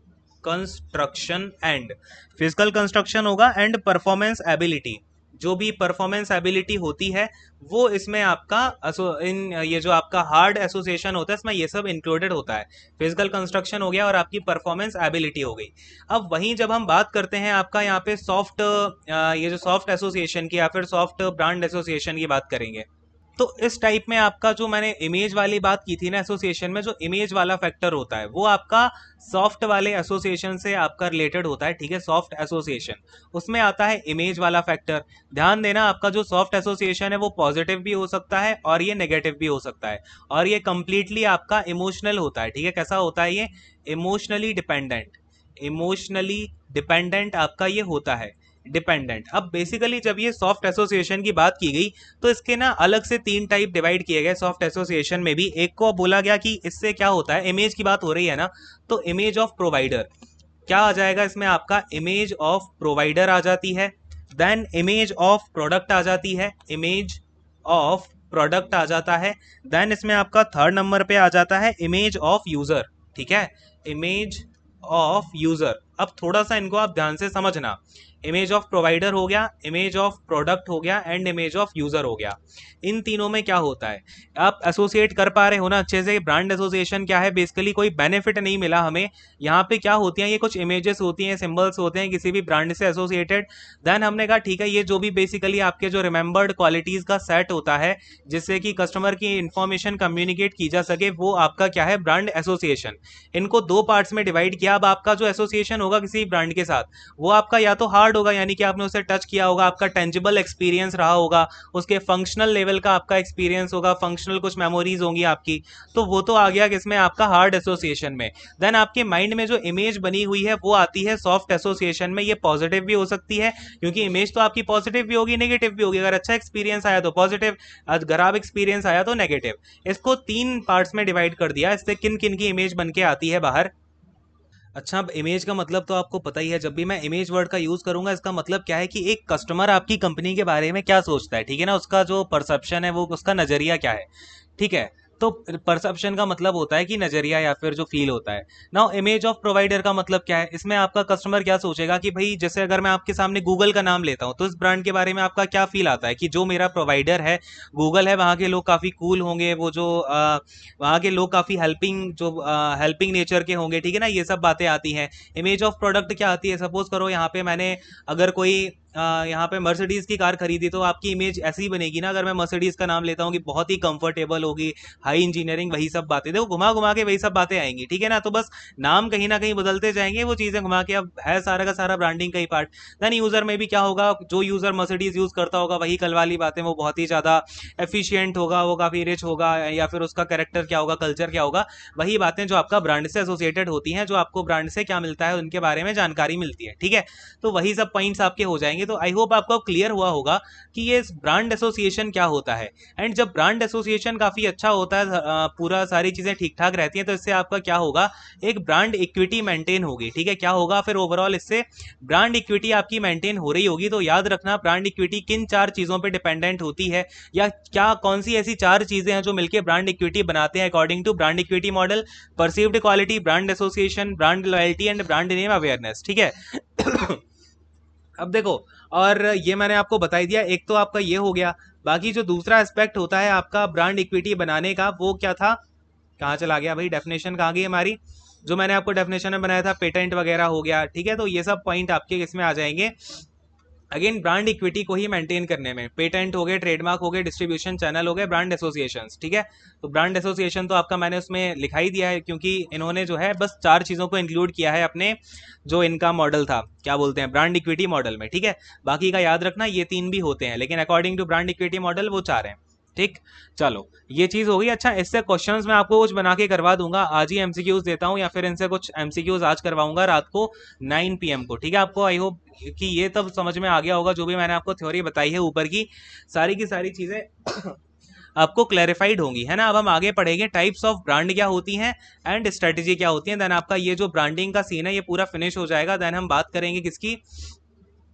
construction and physical construction होगा, एंड परफॉर्मेंस एबिलिटी, जो भी परफॉर्मेंस एबिलिटी होती है वो इसमें आपका ये जो आपका हार्ड एसोसिएशन होता है इसमें ये सब इंक्लूडेड होता है। फिजिकल कंस्ट्रक्शन हो गया और आपकी परफॉर्मेंस एबिलिटी हो गई। अब वहीं जब हम बात करते हैं आपका यहाँ पे सॉफ्ट, ये जो सॉफ्ट एसोसिएशन की या फिर सॉफ्ट ब्रांड एसोसिएशन की बात करेंगे, तो इस टाइप में आपका जो मैंने इमेज वाली बात की थी ना एसोसिएशन में, जो इमेज वाला फैक्टर होता है वो आपका सॉफ्ट वाले एसोसिएशन से आपका रिलेटेड होता है, ठीक है, सॉफ्ट एसोसिएशन, उसमें आता है इमेज वाला फैक्टर। ध्यान देना, आपका जो सॉफ्ट एसोसिएशन है वो पॉजिटिव भी हो सकता है और ये नेगेटिव भी हो सकता है, और ये कंप्लीटली आपका इमोशनल होता है, ठीक है। कैसा होता है ये, इमोशनली डिपेंडेंट, इमोशनली डिपेंडेंट आपका ये होता है, डिपेंडेंट। अब बेसिकली जब ये सॉफ्ट एसोसिएशन की बात की गई तो इसके ना अलग से 3 टाइप डिवाइड किए गए सॉफ्ट एसोसिएशन में भी। एक को बोला गया कि इससे क्या होता है, इमेज की बात हो रही है ना, तो इमेज ऑफ प्रोवाइडर क्या आ जाएगा इसमें, आपका इमेज ऑफ प्रोवाइडर आ जाती है, देन इमेज ऑफ प्रोडक्ट आ जाती है, इमेज ऑफ प्रोडक्ट आ जाता है, देन इसमें आपका थर्ड नंबर पे आ जाता है इमेज ऑफ यूजर, ठीक है, इमेज ऑफ यूजर। अब थोड़ा सा इनको आप ध्यान से समझना, इमेज ऑफ प्रोवाइडर हो गया, इमेज ऑफ प्रोडक्ट हो गया, एंड इमेज ऑफ यूजर हो गया। इन तीनों में क्या होता है, आप एसोसिएट कर पा रहे हो ना अच्छे से। ब्रांड एसोसिएशन क्या है, बेसिकली कोई बेनिफिट नहीं मिला हमें, यहाँ पे क्या होती हैं, ये कुछ इमेजेस होती हैं, सिंबल्स होते हैं किसी भी ब्रांड से एसोसिएटेड। देन हमने कहा ठीक है, ये जो भी बेसिकली आपके जो रिमेंबर्ड क्वालिटीज का सेट होता है जिससे कि कस्टमर की इंफॉर्मेशन कम्युनिकेट की जा सके, वो आपका क्या है, ब्रांड एसोसिएशन। इनको 2 पार्ट्स में डिवाइड किया। अब आपका जो एसोसिएशन होगा किसी ब्रांड के साथ, वो आपका या तो हार्ड होगा, यानी कि आपने उसे टच किया होगा, आपका टेंजिबल एक्सपीरियंस रहा होगा, उसके फंक्शनल लेवल का आपका एक्सपीरियंस होगा, फंक्शनल कुछ मेमोरीज होंगी आपकी, तो वो तो आ गया किसमें, आपका हार्ड एसोसिएशन में। देन आपके माइंड में जो इमेज बनी हुई है वो आती है सॉफ्ट एसोसिएशन में। ये पॉजिटिव भी हो सकती है, क्योंकि इमेज तो आपकी पॉजिटिव भी होगी, नेगेटिव भी होगी। अगर अच्छा एक्सपीरियंस आया तो पॉजिटिव, खराब एक्सपीरियंस आया तो नेगेटिव। इसको 3 पार्ट्स में डिवाइड कर दिया। इससे किन किन की इमेज बन के आती है बाहर। अच्छा, अब इमेज का मतलब तो आपको पता ही है। जब भी मैं इमेज वर्ड का यूज करूंगा, इसका मतलब क्या है कि एक कस्टमर आपकी कंपनी के बारे में क्या सोचता है, ठीक है ना, उसका जो परसेप्शन है, वो उसका नजरिया क्या है, ठीक है। तो परसेप्शन का मतलब होता है कि नजरिया या फिर जो फील होता है। नाउ इमेज ऑफ प्रोवाइडर का मतलब क्या है, इसमें आपका कस्टमर क्या सोचेगा कि भाई जैसे अगर मैं आपके सामने गूगल का नाम लेता हूं, तो इस ब्रांड के बारे में आपका क्या फील आता है कि जो मेरा प्रोवाइडर है गूगल है, वहाँ के लोग काफ़ी कूल होंगे, वो जो वहाँ के लोग काफ़ी हेल्पिंग, जो हेल्पिंग नेचर के होंगे, ठीक है ना, ये सब बातें आती हैं। इमेज ऑफ प्रोडक्ट क्या आती है, सपोज करो यहाँ पे मैंने अगर कोई यहाँ पे मर्सिडीज की कार खरीदी, तो आपकी इमेज ऐसी ही बनेगी ना, अगर मैं मर्सिडीज का नाम लेता हूँ कि बहुत ही कंफर्टेबल होगी, हाई इंजीनियरिंग, वही सब बातें, देखो घुमा घुमा के वही सब बातें आएंगी, ठीक है ना। तो बस नाम कहीं ना कहीं बदलते जाएंगे, वो चीज़ें घुमा के, अब है सारा का सारा ब्रांडिंग का ही पार्ट। देन यूजर में भी क्या होगा, जो यूजर मर्सिडीज यूज करता होगा वही कल वाली बातें, वो बहुत ही ज़्यादा एफिशिएंट होगा, वो काफ़ी रिच होगा, या फिर उसका कैरेक्टर क्या होगा, कल्चर क्या होगा, वही बातें जो आपका ब्रांड से एसोसिएटेड होती हैं, जो आपको ब्रांड से क्या मिलता है उनके बारे में जानकारी मिलती है, ठीक है। तो वही सब पॉइंट्स आपके हो जाएंगे। जाएंगे। तो आई होप आपको क्लियर हुआ होगा कि ये ब्रांड एसोसिएशन क्या होता है। एंड जब ब्रांड एसोसिएशन काफ़ी अच्छा होता है, पूरा सारी चीज़ें ठीक ठाक रहती हैं, तो इससे आपका क्या होगा, एक ब्रांड इक्विटी मेंटेन होगी। ठीक है, क्या होगा फिर ओवरऑल, इससे ब्रांड इक्विटी आपकी मेंटेन हो रही होगी। तो याद रखना, ब्रांड इक्विटी किन 4 चीज़ों पे डिपेंडेंट होती है, या क्या कौन सी ऐसी 4 चीज़ें हैं जो मिलकर ब्रांड इक्विटी बनाते हैं according to brand equity model: perceived quality, brand association, brand loyalty and brand name awareness. ठीक है। अब देखो, और ये मैंने आपको बता ही दिया, एक तो आपका ये हो गया। बाकी जो दूसरा एस्पेक्ट होता है आपका ब्रांड इक्विटी बनाने का, वो क्या था, कहाँ चला गया भाई, डेफिनेशन कहाँ गई हमारी, जो मैंने आपको डेफिनेशन में बनाया था, पेटेंट वगैरह हो गया। ठीक है, तो ये सब पॉइंट आपके इसमें आ जाएंगे। अगेन ब्रांड इक्विटी को ही मेंटेन करने में पेटेंट हो गए, ट्रेडमार्क हो गए, डिस्ट्रीब्यूशन चैनल हो गए, ब्रांड एसोसिएशन। ठीक है, तो ब्रांड एसोसिएशन तो आपका मैंने उसमें लिखा ही दिया है, क्योंकि इन्होंने जो है बस 4 चीज़ों को इंक्लूड किया है अपने जो इनका मॉडल था, क्या बोलते हैं, ब्रांड इक्विटी मॉडल में। ठीक है, बाकी का याद रखना, ये 3 भी होते हैं, लेकिन according to brand equity model वो 4 हैं। ठीक, चलो ये चीज हो गई। अच्छा, इससे क्वेश्चंस मैं आपको कुछ बना के करवा दूंगा, आज ही एमसीक्यूज देता हूँ, या फिर इनसे कुछ एमसीक्यूज आज करवाऊंगा रात को 9 PM को। ठीक है, आपको आई होप कि ये तब समझ में आ गया होगा, जो भी मैंने आपको थ्योरी बताई है ऊपर की सारी चीजें आपको क्लैरिफाइड होंगी, है ना। अब हम आगे पढ़ेंगे टाइप्स ऑफ ब्रांड क्या होती हैं एंड स्ट्रेटेजी क्या होती है। देन आपका ये जो ब्रांडिंग का सीन है ये पूरा फिनिश हो जाएगा। देन हम बात करेंगे किसकी,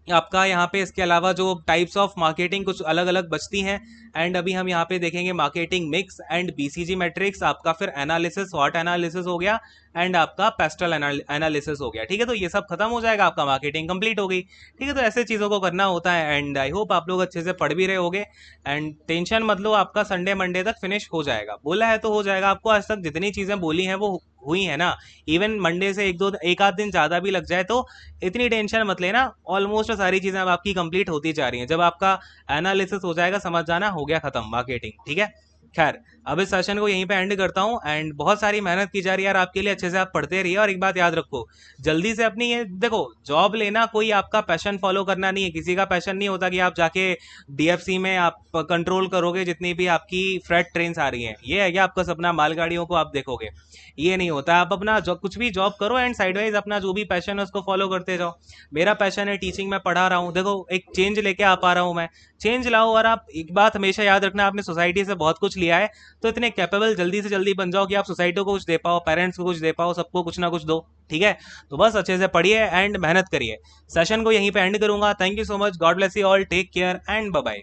आपका यहाँ पे इसके अलावा जो टाइप्स ऑफ मार्केटिंग कुछ अलग अलग बचती हैं। एंड अभी हम यहाँ पे देखेंगे marketing mix and BCG matrix, आपका फिर एनालिसिस, स्वॉट एनालिसिस हो गया, एंड आपका पेस्टल एनालिसिस हो गया। ठीक है, तो ये सब खत्म हो जाएगा, आपका मार्केटिंग कंप्लीट हो गई। ठीक है, तो ऐसे चीज़ों को करना होता है। एंड आई होप आप लोग अच्छे से पढ़ भी रहे होगे। एंड टेंशन मत लो, आपका संडे मंडे तक फिनिश हो जाएगा, बोला है तो हो जाएगा। आपको आज तक जितनी चीज़ें बोली हैं वो हुई है ना। इवन मंडे से एक आध दिन ज़्यादा भी लग जाए तो इतनी टेंशन मत लेना, ऑलमोस्ट सारी चीज़ें अब आपकी कंप्लीट होती जा रही हैं। जब आपका एनालिसिस हो जाएगा, समझ जाना हो गया खत्म मार्केटिंग। ठीक है, खैर अब इस सेशन को यहीं पे एंड करता हूँ। एंड बहुत सारी मेहनत की जा रही है यार आपके लिए, अच्छे से आप पढ़ते रहिए। और एक बात याद रखो, जल्दी से अपनी ये देखो, जॉब लेना कोई आपका पैशन फॉलो करना नहीं है। किसी का पैशन नहीं होता कि आप जाके डीएफसी में आप कंट्रोल करोगे जितनी भी आपकी फ्रेट ट्रेन आ रही हैं। ये है कि आपका सपना मालगाड़ियों को आप देखोगे, ये नहीं होता। आप अपना कुछ भी जॉब करो एंड साइडवाइज अपना जो भी पैशन है उसको फॉलो करते जाओ। मेरा पैशन है टीचिंग, मैं पढ़ा रहा हूँ, देखो एक चेंज लेके आ पा रहा हूँ मैं। चेंज लाओ। और आप एक बात हमेशा याद रखना, आपने सोसाइटी से बहुत कुछ लिया है, तो इतने कैपेबल जल्दी से जल्दी बन जाओ कि आप सोसाइटी को कुछ दे पाओ, पेरेंट्स को कुछ दे पाओ, सबको कुछ ना कुछ दो। ठीक है, तो बस अच्छे से पढ़िए एंड मेहनत करिए। सेशन को यहीं पे एंड करूंगा। Thank you so much, God bless you all, take care and bye bye.